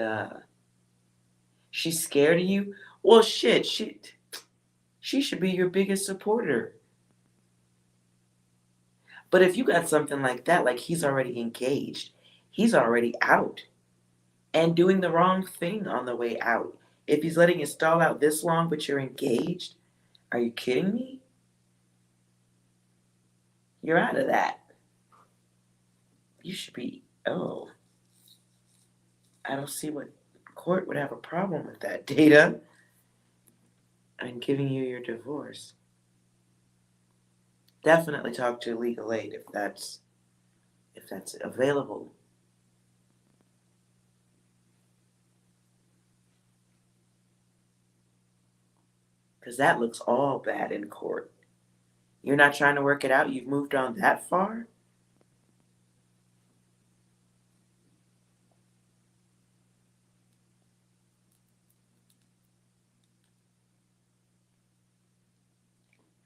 she's scared of you. Well, shit, she should be your biggest supporter. But if you got something like that, like he's already engaged, he's already out and doing the wrong thing on the way out. If he's letting it stall out this long, but you're engaged, are you kidding me? You're out of that. You should be, oh, I don't see what court would have a problem with that data and giving you your divorce. Definitely talk to legal aid if that's available. Because that looks all bad in court. You're not trying to work it out. You've moved on that far.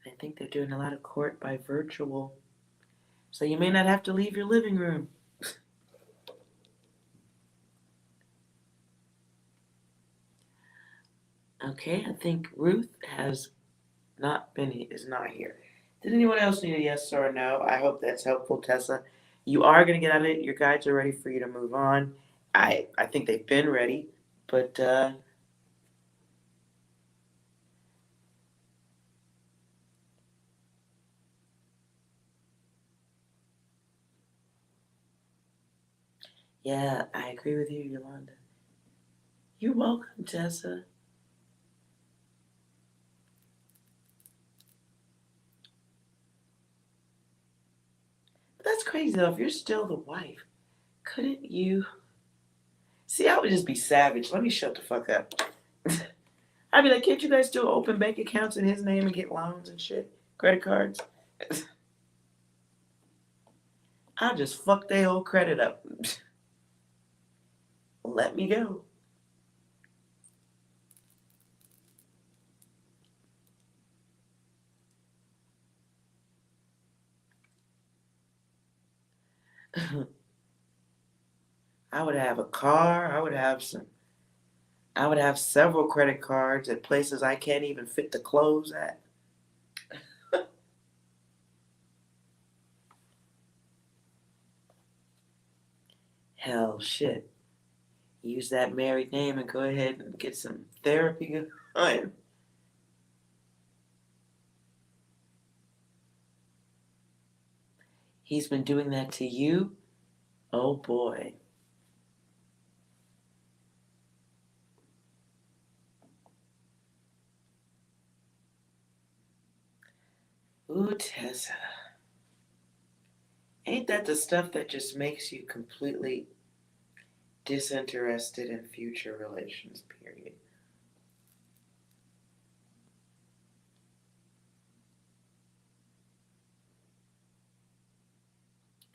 I think they're doing a lot of court by virtual. So you may not have to leave your living room. Okay, I think Ruth is not here. Did anyone else need a yes or a no? I hope that's helpful, Tessa. You are going to get out of it. Your guides are ready for you to move on. I think they've been ready, but Yeah, I agree with you, Yolanda. You're welcome, Tessa. But that's crazy though. If you're still the wife, couldn't you? See, I would just be savage. Let me shut the fuck up. I'd be like, can't you guys still open bank accounts in his name and get loans and shit? Credit cards? I'll just fuck their whole credit up. Let me go. I would have a car. I would have several credit cards at places I can't even fit the clothes at. Hell, shit. Use that married name and go ahead and get some therapy going. He's been doing that to you? Oh boy. Ooh, Tessa. Ain't that the stuff that just makes you completely disinterested in future relations, period?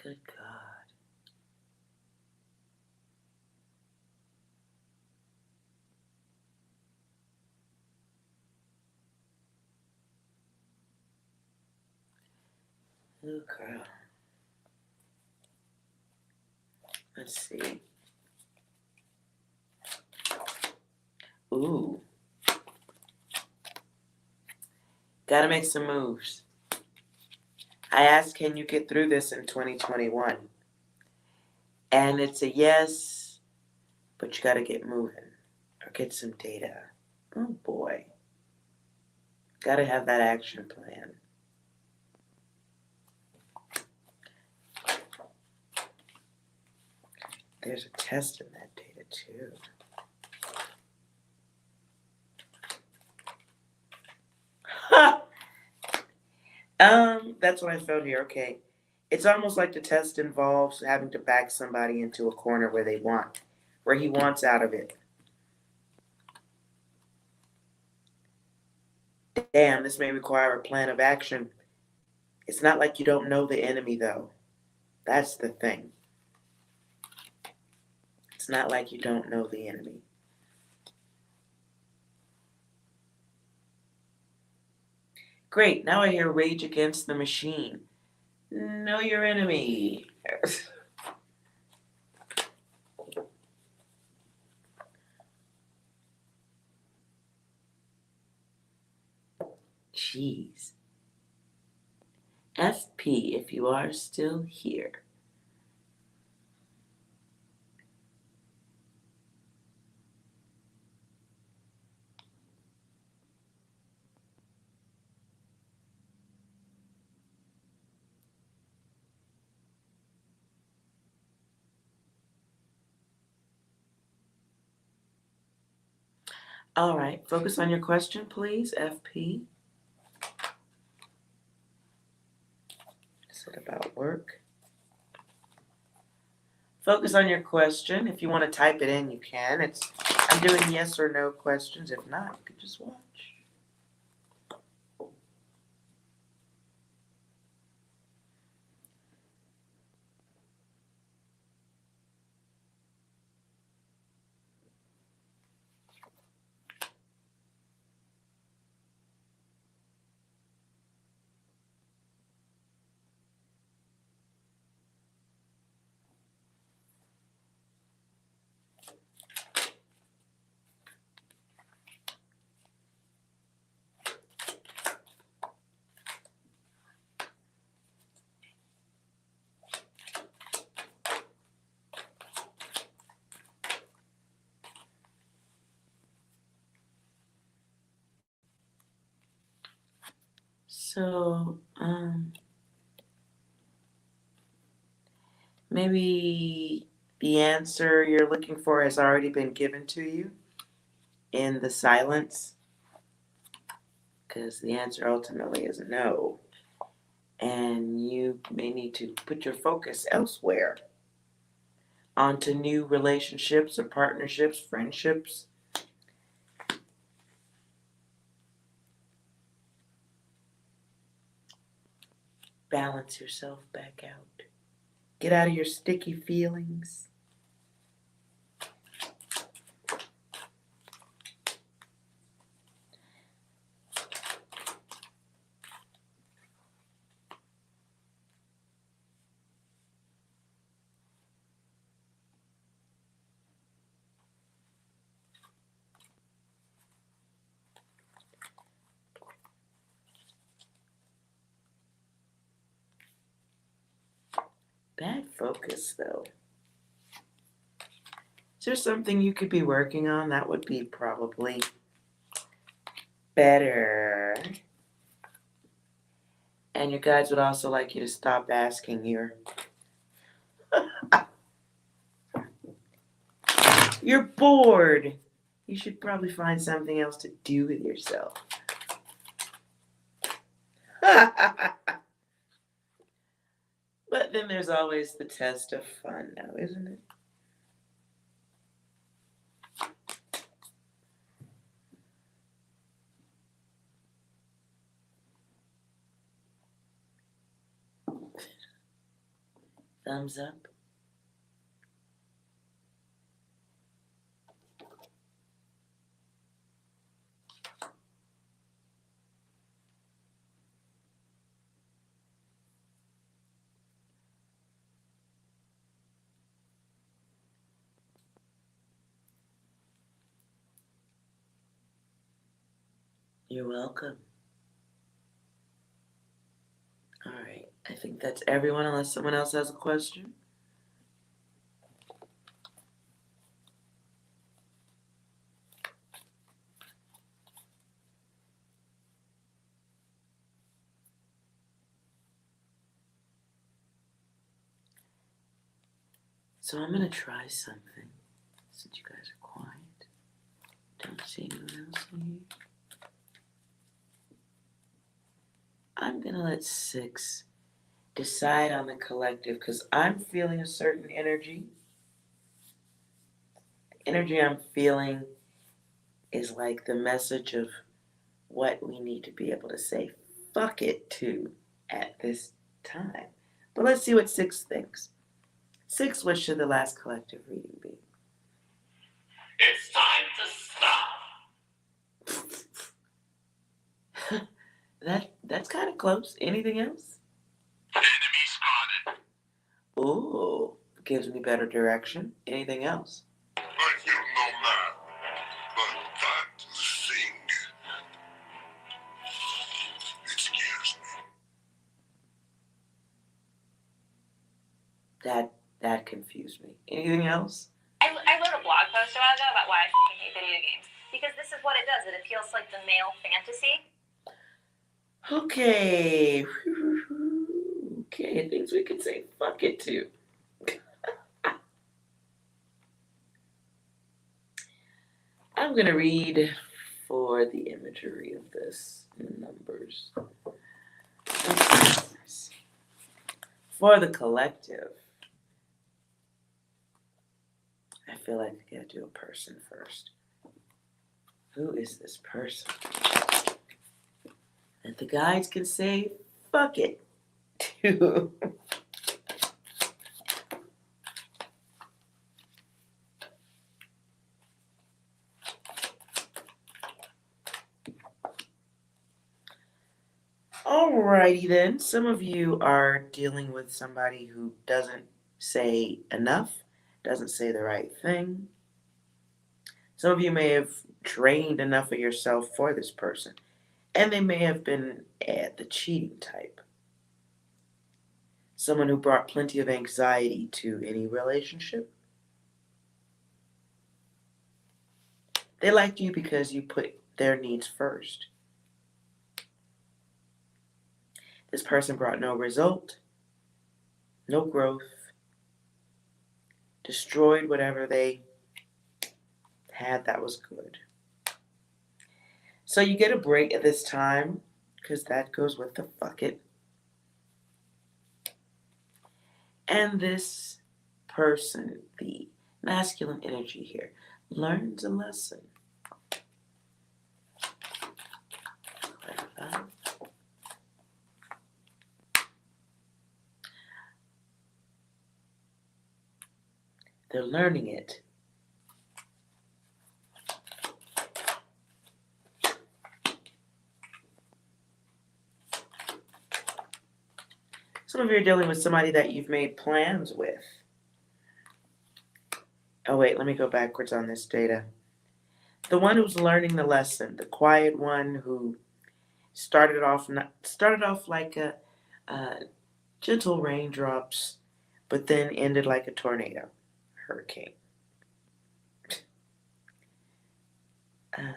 Good God. Ooh, girl. Let's see. Ooh. Gotta make some moves. I asked, can you get through this in 2021? And it's a yes, but you gotta get moving or get some data. Oh boy. Gotta have that action plan. There's a test in that data too. Ha! That's what I found here. Okay. It's almost like the test involves having to back somebody into a corner where he wants out of it. Damn, this may require a plan of action. It's not like you don't know the enemy, though. That's the thing. It's not like you don't know the enemy. Great, now I hear Rage Against the Machine. Know your enemy. Jeez. FP if you are still here. All right, focus on your question, please, FP. Is it about work? Focus on your question. If you want to type it in, you can. I'm doing yes or no questions. If not, you could just watch. So, maybe The answer you're looking for has already been given to you in the silence, because the answer ultimately is no. And you may need to put your focus elsewhere, onto new relationships or partnerships, friendships. Balance yourself back out. Get out of your sticky feelings. Bad focus, though. Is there something you could be working on? That would be probably better. And your guides would also like you to stop asking your you're bored. You should probably find something else to do with yourself. But then there's always the test of fun now, isn't it? Thumbs up. You're welcome. All right. I think that's everyone unless someone else has a question. So I'm going to try something since you guys are quiet. Don't see anyone else in here. I'm going to let 6 decide on the collective because I'm feeling a certain energy. The energy I'm feeling is like the message of what we need to be able to say fuck it to at this time. But let's see what 6 thinks. 6, what should the last collective reading be? It's time to stop. That's kind of close. Anything else? Enemy spotted. Ooh, gives me better direction. Anything else? I feel no man, but that thing. It scares me. That confused me. Anything else? I wrote a blog post a while ago about why I fucking hate video games. Because this is what it does. It appeals to like the male fantasy. Okay. Okay, things we can say fuck it to. I'm going to read for the imagery of this in numbers. For the collective, I feel like I gotta do a person first. Who is this person? That the guides can say fuck it to. Alrighty then. Some of you are dealing with somebody who doesn't say enough, doesn't say the right thing. Some of you may have drained enough of yourself for this person, and they may have been the cheating type. Someone who brought plenty of anxiety to any relationship. They liked you because you put their needs first. This person brought no result, no growth, destroyed whatever they had that was good. So you get a break at this time, because that goes with the fuck it. And this person, the masculine energy here, learns a lesson. They're learning it. Some of you are dealing with somebody that you've made plans with. Oh wait, let me go backwards on this data. The one who's learning the lesson, the quiet one who started off like a gentle raindrops, but then ended like a tornado, hurricane. A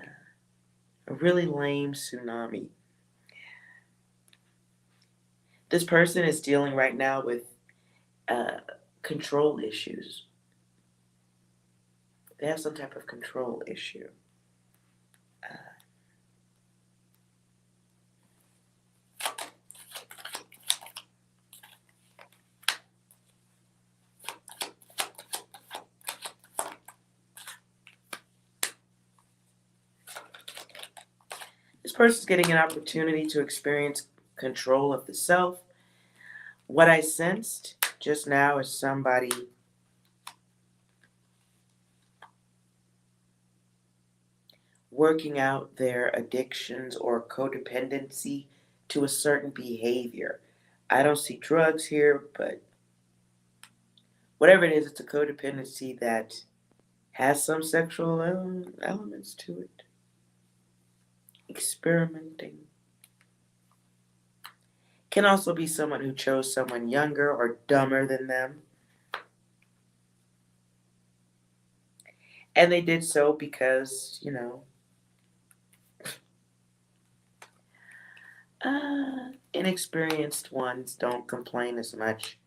really lame tsunami. This person is dealing right now with control issues. They have some type of control issue. This person's getting an opportunity to experience control of the self. What I sensed just now is somebody working out their addictions or codependency to a certain behavior. I don't see drugs here, but whatever it is, it's a codependency that has some sexual elements to it. Experimenting. Can also be someone who chose someone younger or dumber than them. And they did so because, inexperienced ones don't complain as much.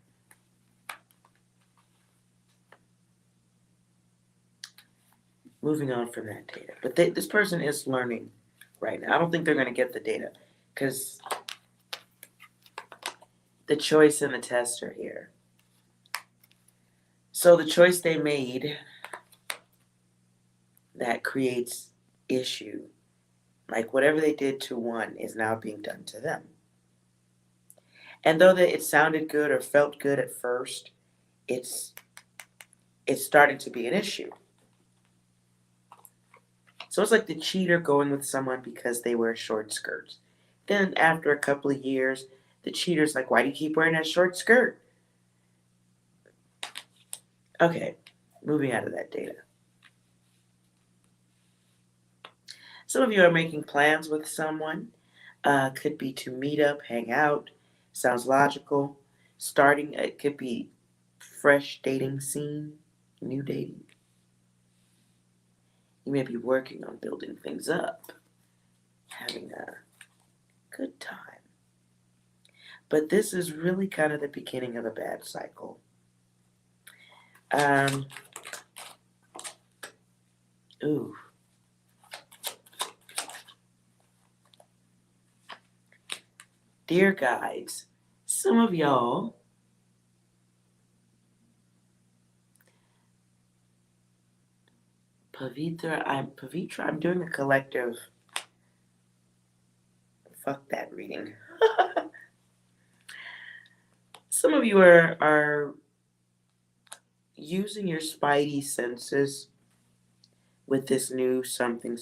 Moving on from that data. But this person is learning right now. I don't think they're going to get the data because the choice and the test are here. So the choice they made that creates issue, like whatever they did to one is now being done to them. And though that it sounded good or felt good at first, it's starting to be an issue. So it's like the cheater going with someone because they wear short skirts. Then after a couple of years, the cheater's like, why do you keep wearing that short skirt? Okay, moving out of that data. Some of you are making plans with someone. Could be to meet up, hang out. Sounds logical. Starting, it could be fresh dating scene, new dating. You may be working on building things up, having a good time. But this is really kind of the beginning of a bad cycle. Ooh. Dear guides, some of y'all Pavitra, I'm doing a collective. Fuck that reading. Some of you are using your spidey senses with this new something,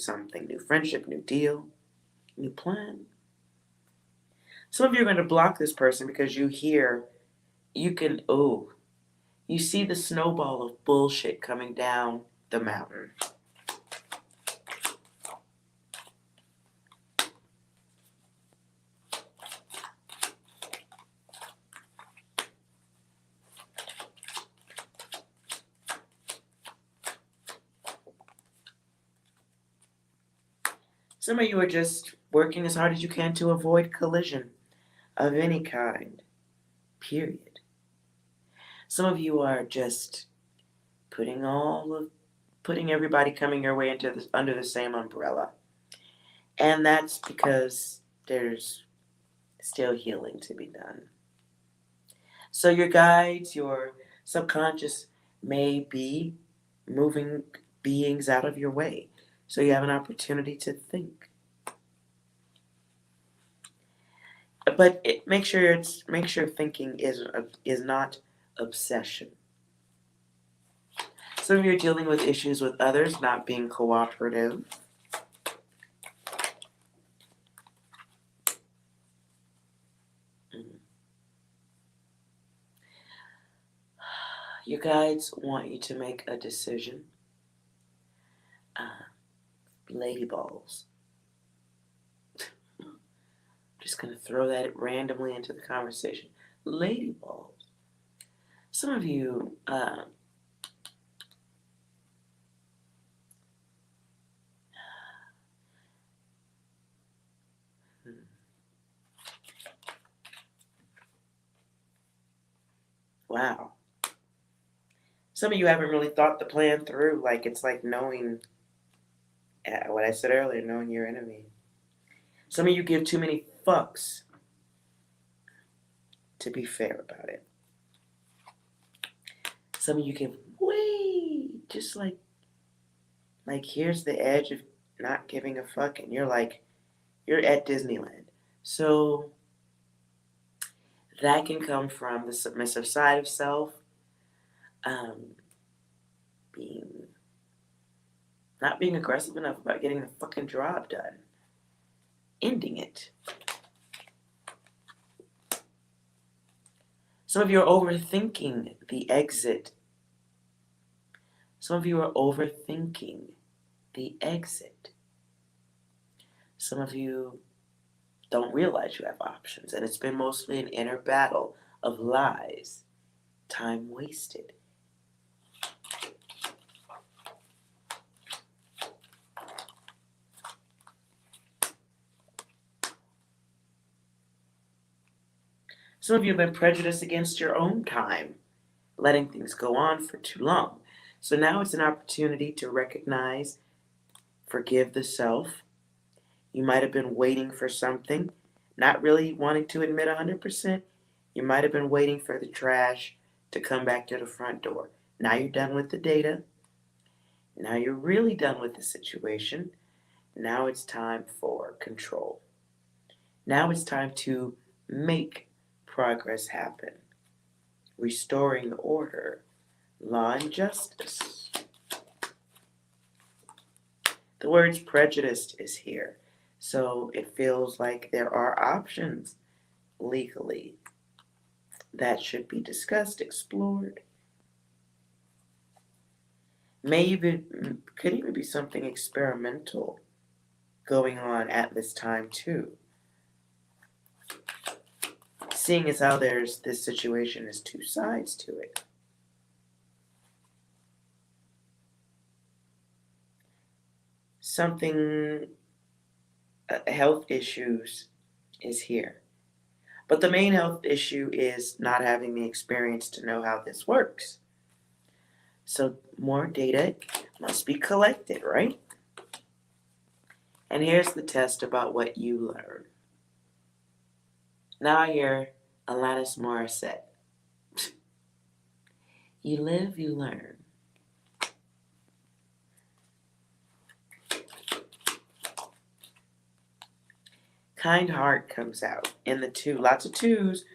new friendship, new deal, new plan. Some of you are going to block this person because you see the snowball of bullshit coming down the mountain. Some of you are just working as hard as you can to avoid collision of any kind, period. Some of you are just putting everybody coming your way under the same umbrella. And that's because there's still healing to be done. So your guides, your subconscious may be moving beings out of your way. So you have an opportunity to think. But make sure thinking is not obsession. Some of you are dealing with issues with others not being cooperative. Your guides want you to make a decision. Lady balls. Just going to throw that randomly into the conversation. Lady balls. Some of you, wow. Some of you haven't really thought the plan through. Like, it's like knowing, what I said earlier, knowing your enemy. Some of you give too many fucks to be fair about it. Some of you give way, just like here's the edge of not giving a fuck, and you're at Disneyland. So that can come from the submissive side of self, not being aggressive enough about getting the fucking job done, ending it. Some of you are overthinking the exit. Some of you are overthinking the exit. Some of you don't realize you have options, and it's been mostly an inner battle of lies, time wasted. Some of you have been prejudiced against your own time, letting things go on for too long. So now it's an opportunity to recognize, forgive the self. You might have been waiting for something, not really wanting to admit 100%. You might have been waiting for the trash to come back to the front door. Now you're done with the data. Now you're really done with the situation. Now it's time for control. Now it's time to make progress happen. Restoring order, law and justice. The word prejudiced is here. So it feels like there are options legally that should be discussed, explored. Could even be something experimental going on at this time too. Seeing as how this situation is two sides to it. Something, health issues is here. But the main health issue is not having the experience to know how this works. So more data must be collected, right? And here's the test about what you learn. Now I hear Alanis Morissette. You live, you learn. Kind heart comes out in the two. Lots of twos.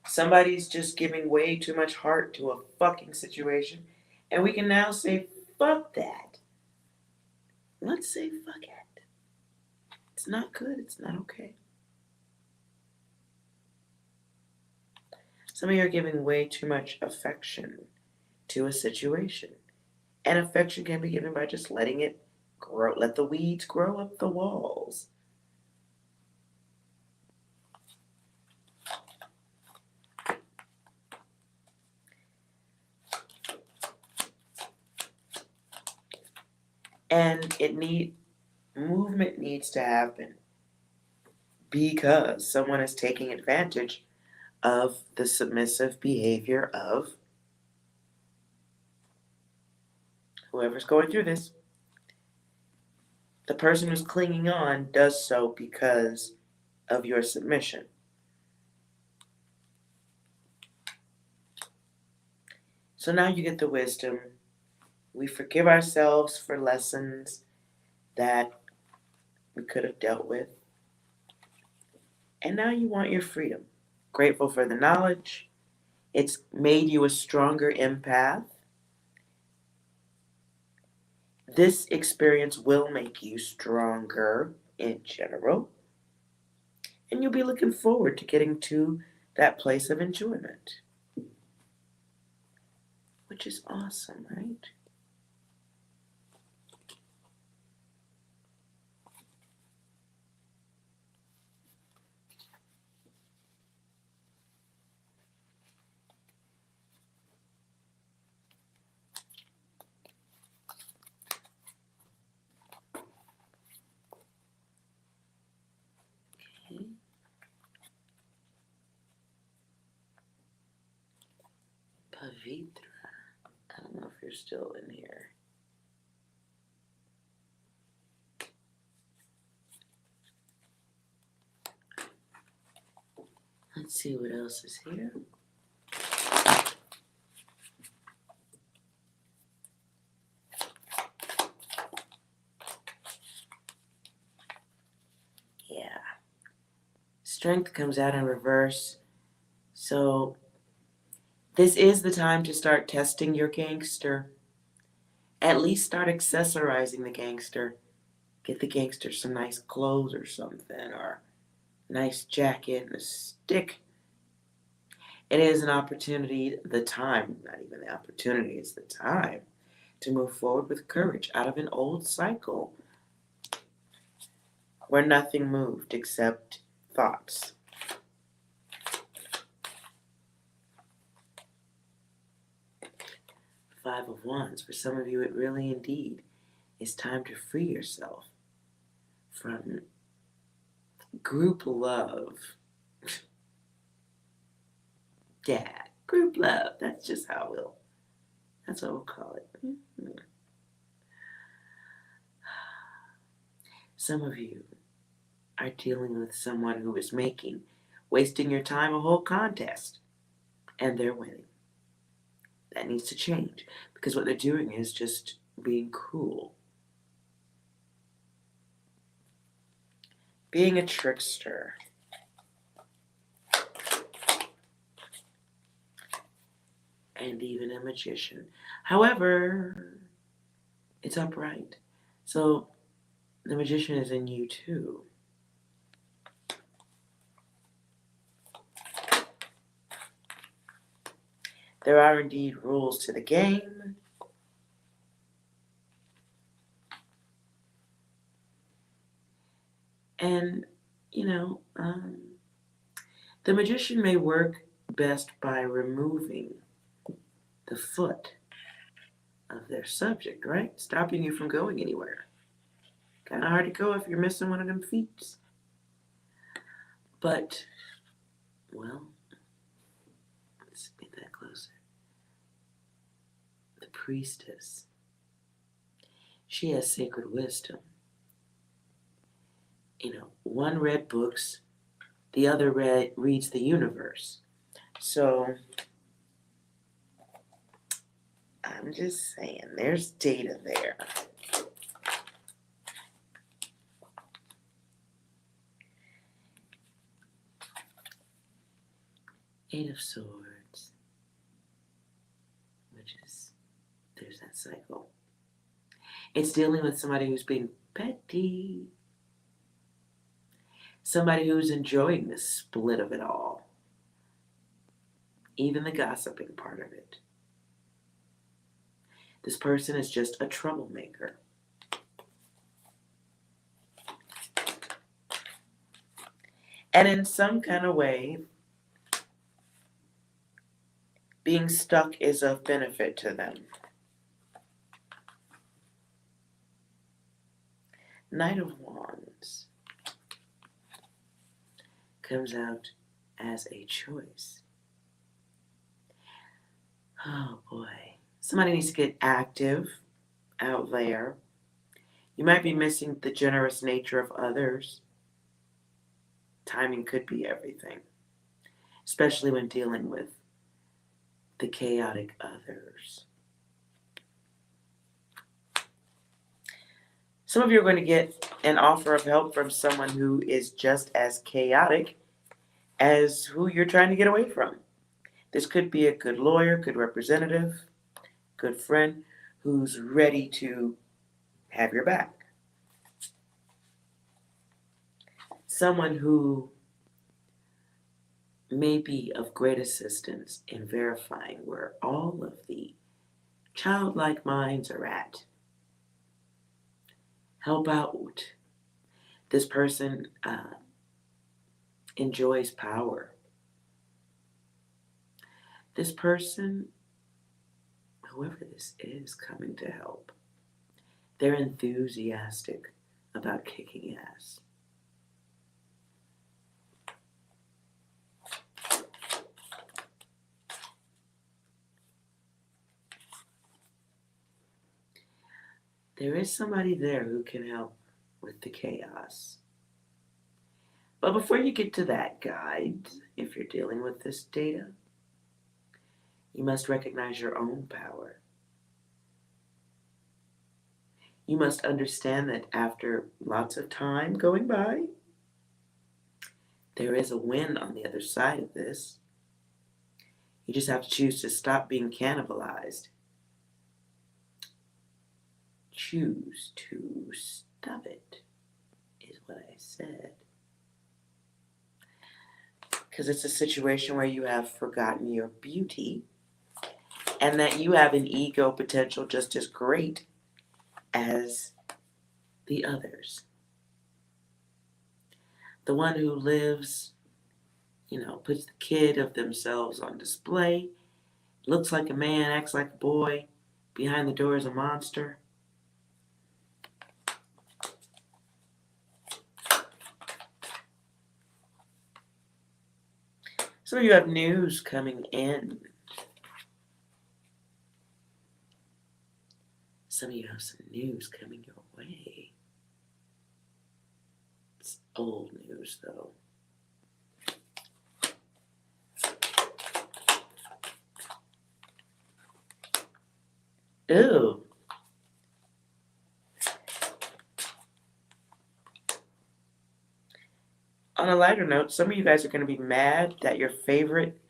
Somebody's just giving way too much heart to a fucking situation. And we can now say, fuck that. Let's say fuck it. It's not good. It's not okay. Some of you are giving way too much affection to a situation. And affection can be given by just letting it grow. Let the weeds grow up the walls. And movement needs to happen because someone is taking advantage of the submissive behavior of whoever's going through this, the person who's clinging on does so because of your submission. So now you get the wisdom. We forgive ourselves for lessons that we could have dealt with. And now you want your freedom. Grateful for the knowledge. It's made you a stronger empath. This experience will make you stronger in general. And you'll be looking forward to getting to that place of enjoyment. Which is awesome, right? Okay. Pavitra. I don't know if you're still in here. Let's see what else is here. Yeah. Strength comes out in reverse. So this is the time to start testing your gangster. At least start accessorizing the gangster. Get the gangster some nice clothes or something, or a nice jacket and a stick. It is an opportunity, the time, not even the opportunity, it's the time to move forward with courage out of an old cycle where nothing moved except thoughts. Five of Wands. For some of you, it really indeed is time to free yourself from group love. Yeah, group love. That's just how that's what we'll call it. Mm-hmm. Some of you are dealing with someone who is wasting your time a whole contest, and they're winning. That needs to change, because what they're doing is just being cruel. Being a trickster. And even a magician. However, it's upright. So the magician is in you too. There are indeed rules to the game. And, the magician may work best by removing the foot of their subject, right? Stopping you from going anywhere. Kind of hard to go if you're missing one of them feet. But, well, let's get that closer. The priestess. She has sacred wisdom. One read books, the other reads the universe. So, I'm just saying, there's data there. Eight of Swords, which is, there's that cycle. It's dealing with somebody who's being petty. Somebody who's enjoying the split of it all. Even the gossiping part of it. This person is just a troublemaker. And in some kind of way, being stuck is of benefit to them. Knight of Wands comes out as a choice. Oh boy. Somebody needs to get active out there. You might be missing the generous nature of others. Timing could be everything, especially when dealing with the chaotic others. Some of you are going to get an offer of help from someone who is just as chaotic as who you're trying to get away from. This could be a good lawyer, good representative, good friend who's ready to have your back. Someone who may be of great assistance in verifying where all of the childlike minds are at. Help out. This person enjoys power. This person, whoever this is coming to help, they're enthusiastic about kicking ass. There is somebody there who can help with the chaos. But before you get to that guide, if you're dealing with this data, you must recognize your own power. You must understand that after lots of time going by, there is a win on the other side of this. You just have to choose to stop being cannibalized. Choose to stop it, is what I said. Because it's a situation where you have forgotten your beauty and that you have an ego potential just as great as the others. The one who lives, puts the kid of themselves on display, looks like a man, acts like a boy, behind the door is a monster. Some of you have news coming in. Some of you have some news coming your way. It's old news, though. Ew. On a lighter note, some of you guys are going to be mad that your favorite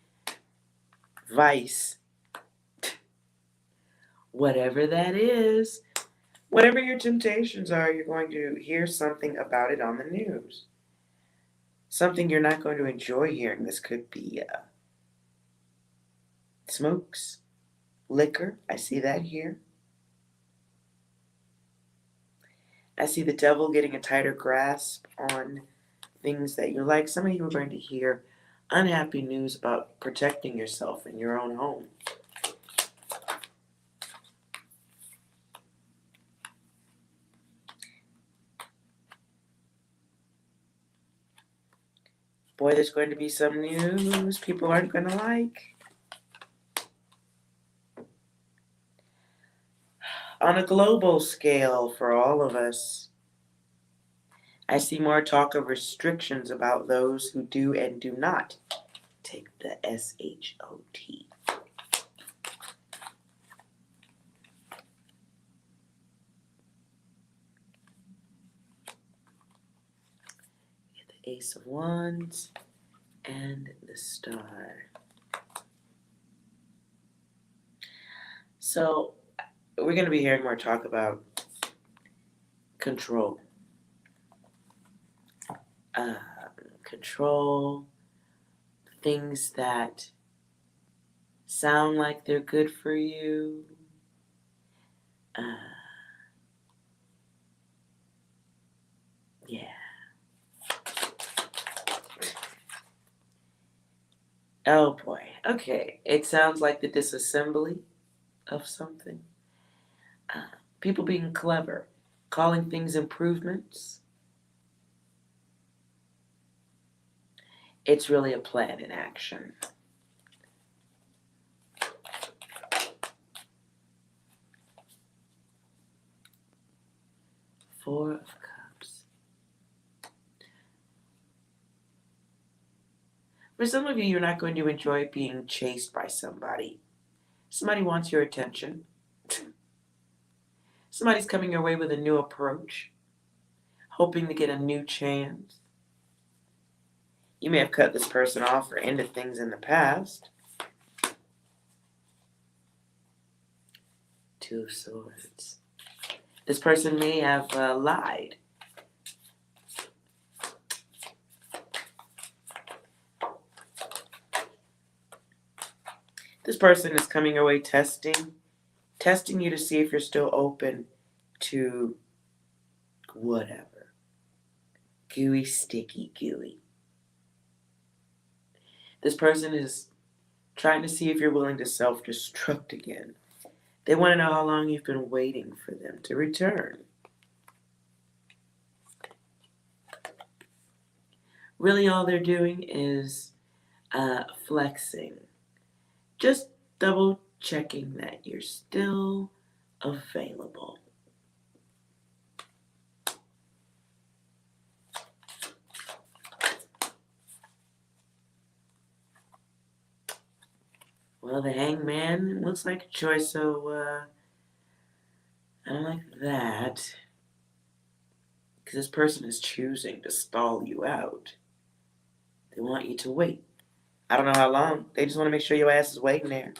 vice, whatever that is, whatever your temptations are, you're going to hear something about it on the news. Something you're not going to enjoy hearing. This could be smokes, liquor. I see that here. I see the devil getting a tighter grasp on things that you like. Some of you are going to hear unhappy news about protecting yourself in your own home. Boy, there's going to be some news people aren't going to like. On a global scale for all of us, I see more talk of restrictions about those who do and do not take the SHOT. The Ace of Wands and the Star. So we're going to be hearing more talk about control. Control, things that sound like they're good for you. Yeah. Oh boy. Okay. It sounds like the disassembly of something. People being clever, calling things improvements. It's really a plan in action. Four of Cups. For some of you, you're not going to enjoy being chased by somebody. Somebody wants your attention. Somebody's coming your way with a new approach, hoping to get a new chance. You may have cut this person off or ended things in the past. Two of Swords. This person may have lied. This person is coming your way testing you to see if you're still open to whatever. Gooey, sticky, gooey. This person is trying to see if you're willing to self-destruct again. They want to know how long you've been waiting for them to return. Really all they're doing is flexing. Just double checking that you're still available. Well, the Hangman looks like a choice, so I don't like that. Because this person is choosing to stall you out. They want you to wait. I don't know how long. They just want to make sure your ass is waiting there.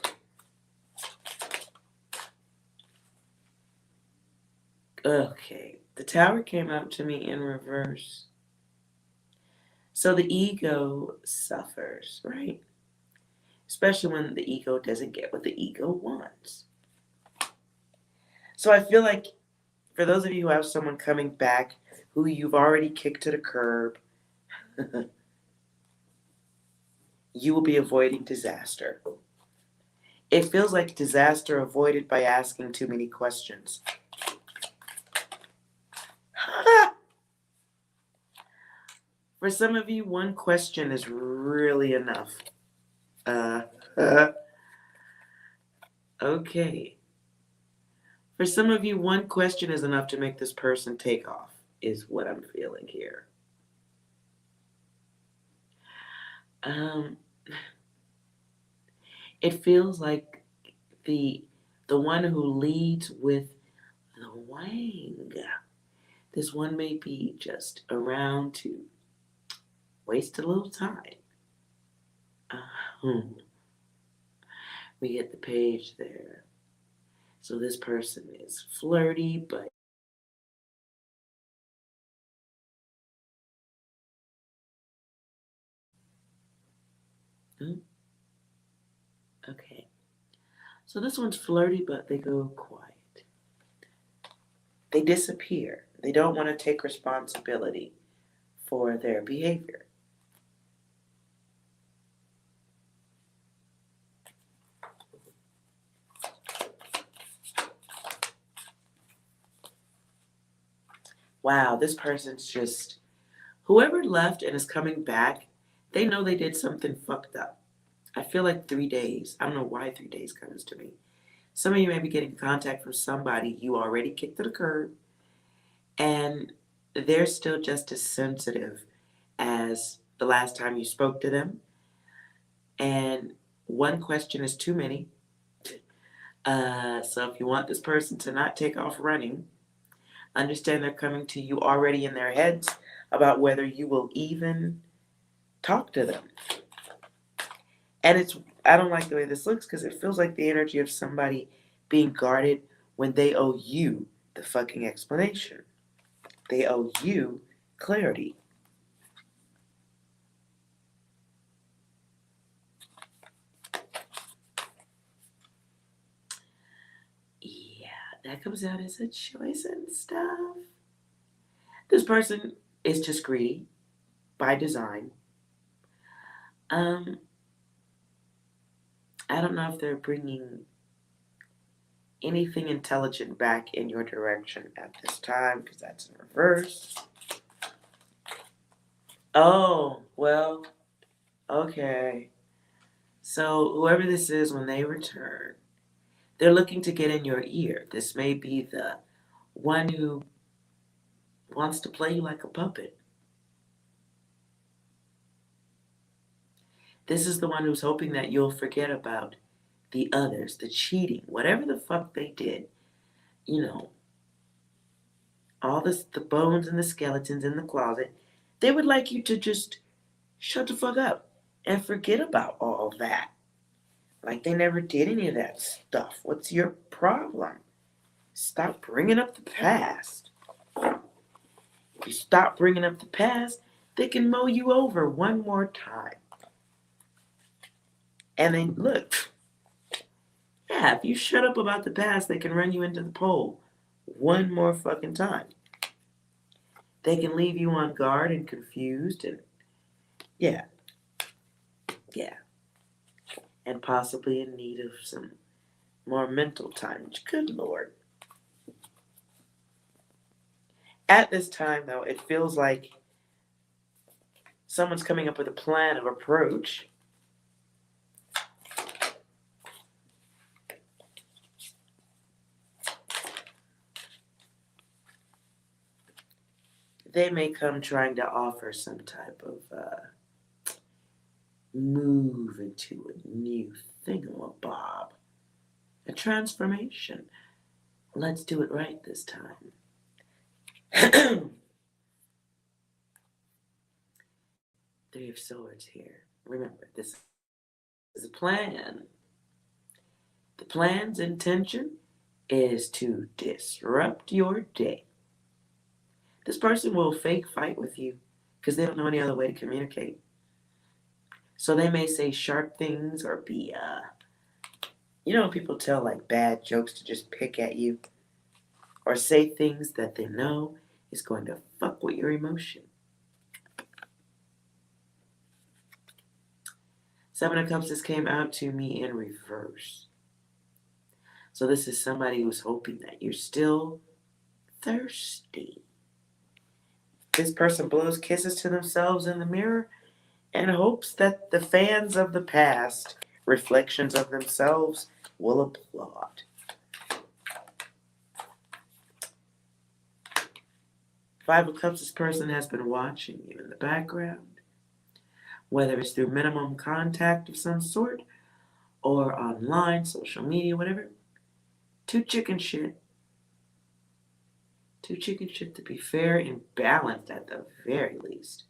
Okay. The Tower came out to me in reverse. So the ego suffers, right? Especially when the ego doesn't get what the ego wants. So I feel like for those of you who have someone coming back who you've already kicked to the curb, you will be avoiding disaster. It feels like disaster avoided by asking too many questions. For some of you, one question is really enough. Okay. For some of you, one question is enough to make this person take off, is what I'm feeling here. It feels like the one who leads with the wang. This one may be just around to waste a little time. We get the page there. So this person is flirty, but okay. So this one's flirty, but they go quiet. They disappear. They don't want to take responsibility for their behavior. Wow, this person's just, whoever left and is coming back, they know they did something fucked up. I feel like 3 days. I don't know why 3 days comes to me. Some of you may be getting contact from somebody you already kicked to the curb, and they're still just as sensitive as the last time you spoke to them. And one question is too many. So if you want this person to not take off running, understand they're coming to you already in their heads about whether you will even talk to them. And I don't like the way this looks because it feels like the energy of somebody being guarded when they owe you the fucking explanation. They owe you clarity. Yeah, that comes out as a choice and stuff. This person is just greedy by design. I don't know if they're bringing anything intelligent back in your direction at this time because that's in reverse. Oh, well, okay. So whoever this is, when they return, they're looking to get in your ear. This may be the one who wants to play you like a puppet. This is the one who's hoping that you'll forget about the others, the cheating, whatever the fuck they did. You know, all this, the bones and the skeletons in the closet. They would like you to just shut the fuck up and forget about all that. Like they never did any of that stuff. What's your problem? Stop bringing up the past. If you stop bringing up the past, they can mow you over one more time. And then look, yeah, if you shut up about the past, they can run you into the pole one more fucking time. They can leave you on guard and confused and yeah. And possibly in need of some more mental time. Good Lord. At this time, though, it feels like someone's coming up with a plan of approach. They may come trying to offer some type of move into a new thingamabob. A transformation. Let's do it right this time. Three of Swords here. Remember, this is a plan. The plan's intention is to disrupt your day. This person will fake fight with you because they don't know any other way to communicate. So they may say sharp things or be, you know, people tell like bad jokes to just pick at you or say things that they know is going to fuck with your emotion. Seven of Cups just came out to me in reverse. So this is somebody who's hoping that you're still thirsty. This person blows kisses to themselves in the mirror and hopes that the fans of the past, reflections of themselves, will applaud. Five of Cups, this person has been watching you in the background, whether it's through minimum contact of some sort or online, social media, whatever. Too chicken shit to be fair and balanced at the very least.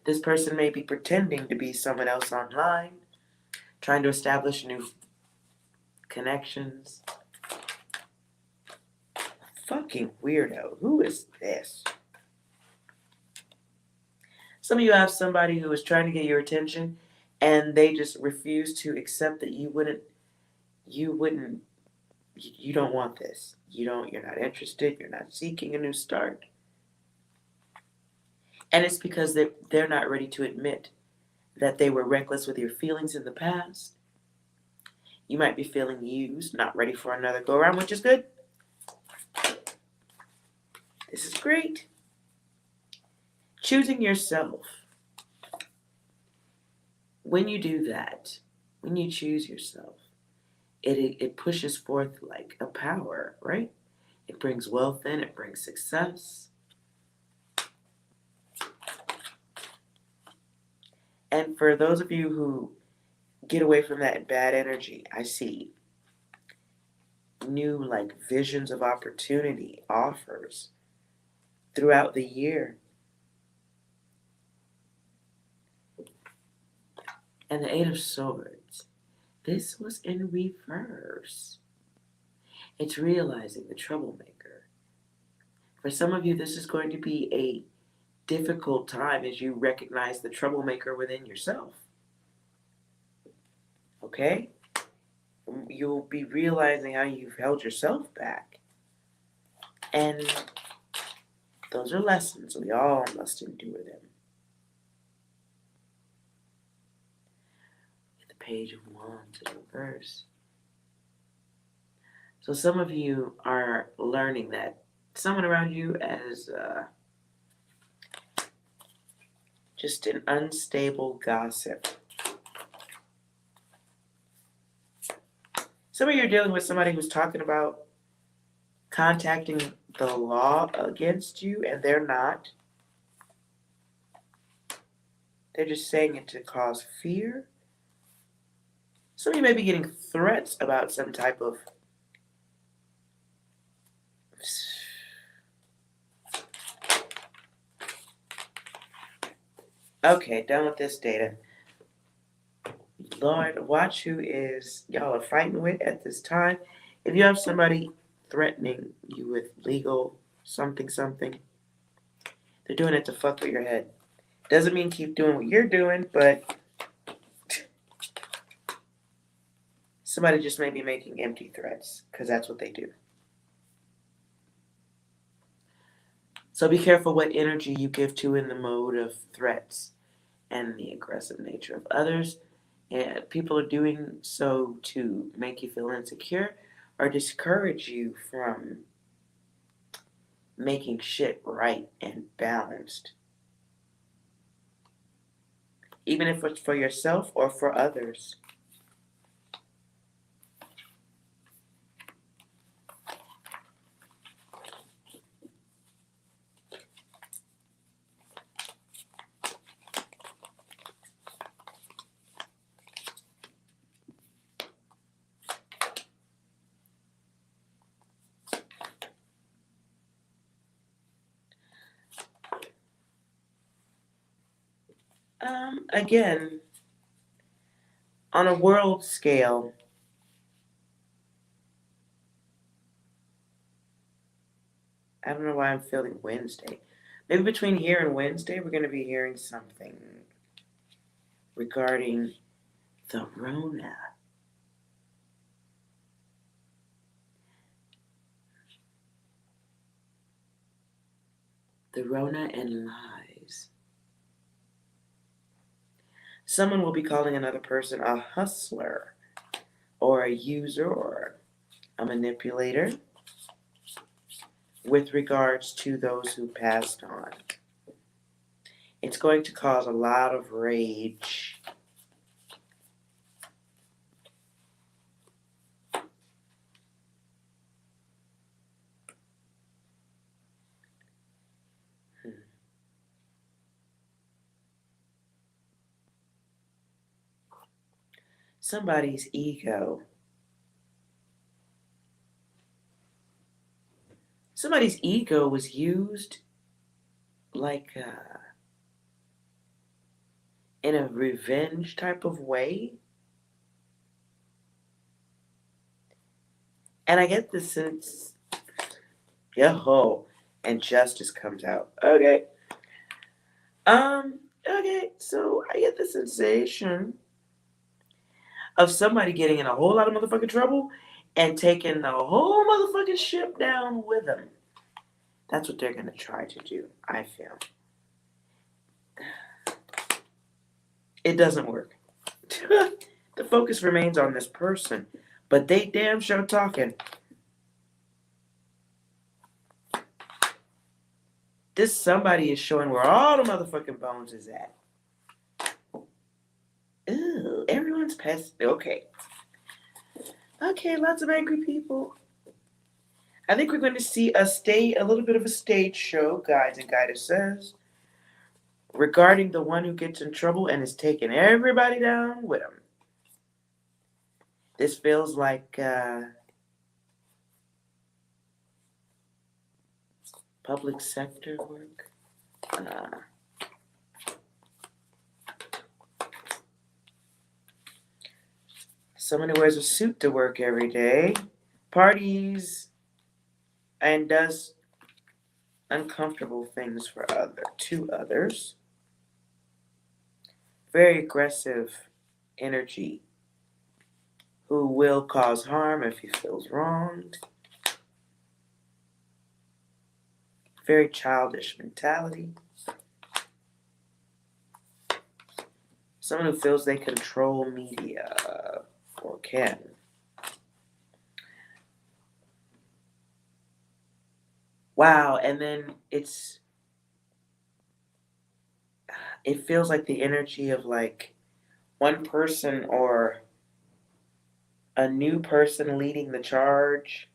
This person may be pretending to be someone else online, trying to establish new connections. Fucking weirdo. Who is this? Some of you have somebody who is trying to get your attention and they just refuse to accept that you don't want this. You're not interested. You're not seeking a new start. And it's because they're not ready to admit that they were reckless with your feelings in the past. You might be feeling used, not ready for another go around, which is good. This is great. Choosing yourself. When you do that, when you choose yourself, it pushes forth like a power, right? It brings wealth in, it brings success. And for those of you who get away from that bad energy, I see new like visions of opportunity, offers throughout the year. And the Eight of Swords, this was in reverse. It's realizing the troublemaker. For some of you, this is going to be a difficult time as you recognize the troublemaker within yourself. Okay? You'll be realizing how you've held yourself back. And those are lessons. We all must endure them. The Page of Wands in reverse. So some of you are learning that someone around you as just an unstable gossip. Some of you are dealing with somebody who's talking about contacting the law against you, and they're not. They're just saying it to cause fear. Some of you may be getting threats about some type of okay, done with this data. Lord, watch who is y'all are fighting with at this time. If you have somebody threatening you with legal something, they're doing it to fuck with your head. Doesn't mean keep doing what you're doing, but somebody just may be making empty threats because that's what they do. So be careful what energy you give to in the mode of threats and the aggressive nature of others. And people are doing so to make you feel insecure or discourage you from making shit right and balanced. Even if it's for yourself or for others. Again, on a world scale, I don't know why I'm feeling Wednesday. Maybe between here and Wednesday, we're going to be hearing something regarding the Rona. The Rona and lies. Someone will be calling another person a hustler or a user or a manipulator with regards to those who passed on. It's going to cause a lot of rage. Somebody's ego. Somebody's ego was used like in a revenge type of way. And I get the sense, yo, and justice comes out. Okay. Okay, so I get the sensation of somebody getting in a whole lot of motherfucking trouble and taking the whole motherfucking ship down with them. That's what they're gonna try to do, I feel. It doesn't work. The focus remains on this person, but they damn sure talking. This somebody is showing where all the motherfucking bones is at. Ooh, everyone's pissed. Okay. Okay, lots of angry people. I think we're going to see a little bit of a stage show, guides and goddesses, regarding the one who gets in trouble and is taking everybody down with him. This feels like public sector work. Someone who wears a suit to work every day, parties, and does uncomfortable things for others. Very aggressive energy, who will cause harm if he feels wronged. Very childish mentality. Someone who feels they control media, or can. Wow, and then it feels like the energy of like one person or a new person leading the charge.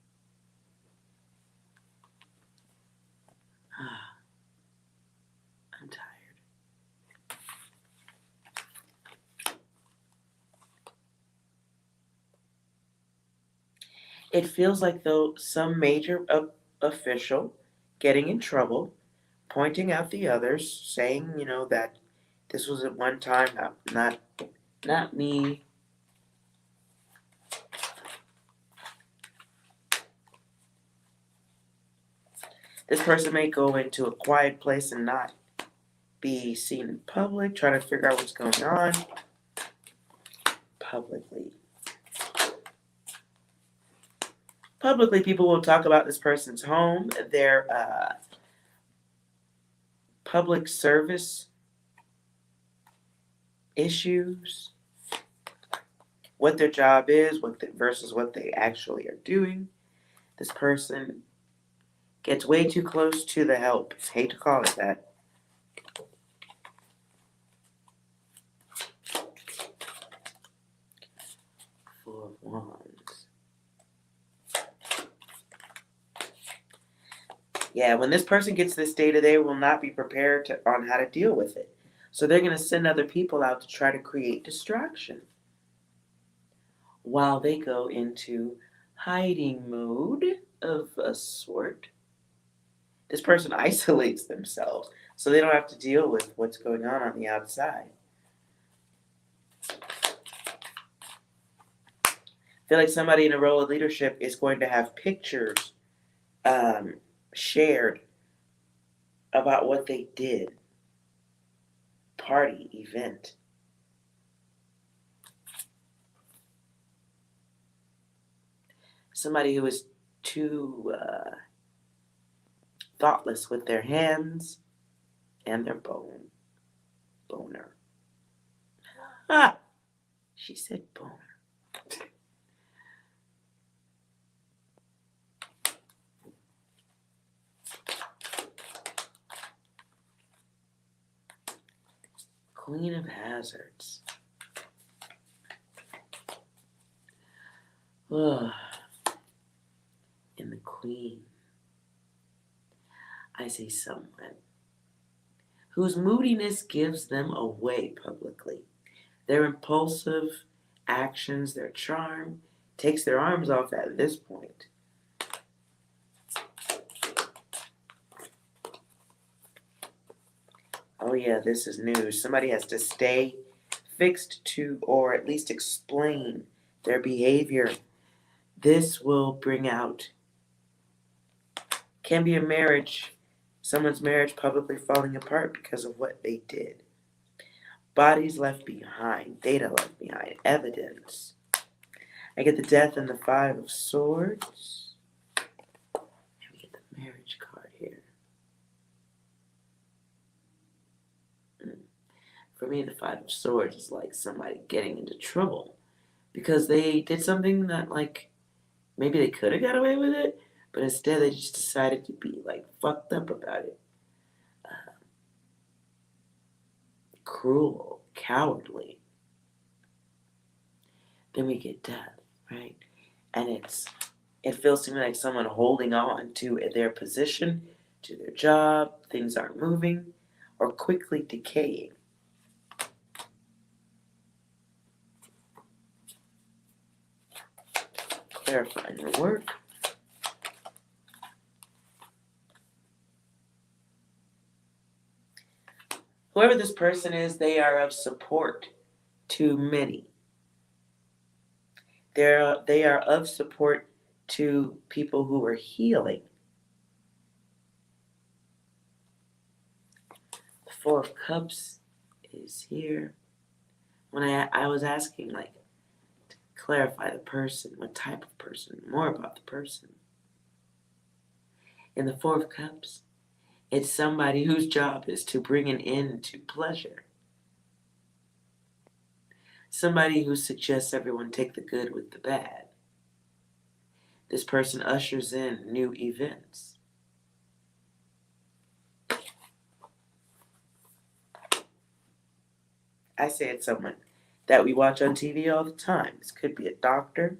It feels like though some major official getting in trouble, pointing out the others, saying, that this was at one time not me. This person may go into a quiet place and not be seen in public, trying to figure out what's going on publicly. Publicly, people will talk about this person's home, their public service issues, what their job is, versus what they actually are doing. This person gets way too close to the help. Hate to call it that. Four of Wands. Yeah, when this person gets this data, they will not be prepared on how to deal with it. So they're going to send other people out to try to create distraction while they go into hiding mode of a sort. This person isolates themselves so they don't have to deal with what's going on the outside. I feel like somebody in a role of leadership is going to have pictures shared about what they did. Party, event. Somebody who is too thoughtless with their hands and their boner. Ah! She said boner. Queen of Hazards. Ugh. And the Queen. I see someone whose moodiness gives them away publicly. Their impulsive actions, their charm, takes their arms off at this point. Oh yeah, this is news. Somebody has to stay fixed to, or at least explain their behavior. This will bring out, can be a marriage, someone's marriage publicly falling apart because of what they did. Bodies left behind, data left behind, evidence. I get the Death and the Five of Swords. And we get the Marriage card here. For me, the Five of Swords is like somebody getting into trouble because they did something that, like, maybe they could have got away with it, but instead they just decided to be, like, fucked up about it. Cruel, cowardly. Then we get death, right? And it feels to me like someone holding on to their position, to their job, things aren't moving, or quickly decaying. Clarifying your work. Whoever this person is, they are of support to many. They are of support to people who are healing. The Four of Cups is here. When I was asking, like, to clarify the person, what type of person, more about the person. In the Four of Cups, it's somebody whose job is to bring an end to pleasure. Somebody who suggests everyone take the good with the bad. This person ushers in new events. I say it's someone that we watch on TV all the time. This could be a doctor.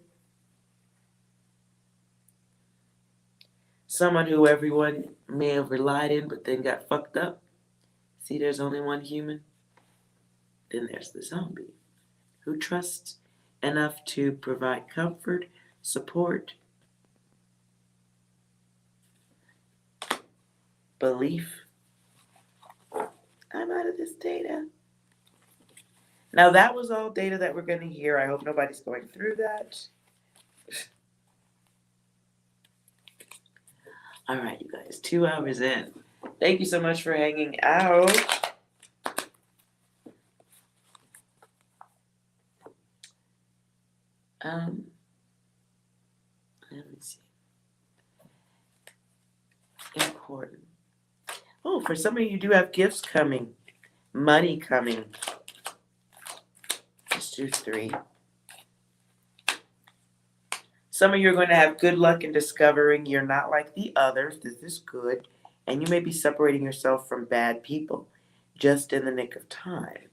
Someone who everyone may have relied in but then got fucked up. See, there's only one human. Then there's the zombie who trusts enough to provide comfort, support, belief. I'm out of this data. Now that was all data that we're going to hear. I hope nobody's going through that. All right, you guys, 2 hours in. Thank you so much for hanging out. Let me see. Important. Oh, for some of you do have gifts coming, money coming. Let's do 3. Some of you are going to have good luck in discovering you're not like the others. This is good. And you may be separating yourself from bad people just in the nick of time.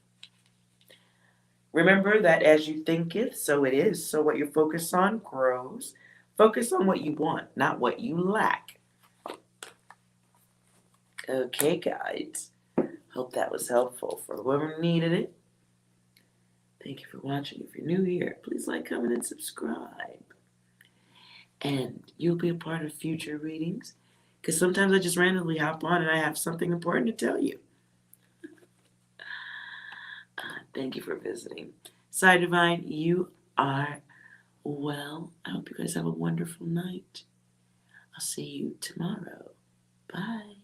Remember that as you think it, so it is. So what you focus on grows. Focus on what you want, not what you lack. Okay, guys. Hope that was helpful for whoever needed it. Thank you for watching. If you're new here, please like, comment, and subscribe. And you'll be a part of future readings. Because sometimes I just randomly hop on and I have something important to tell you. Thank you for visiting. Psi Divine, you are well. I hope you guys have a wonderful night. I'll see you tomorrow. Bye.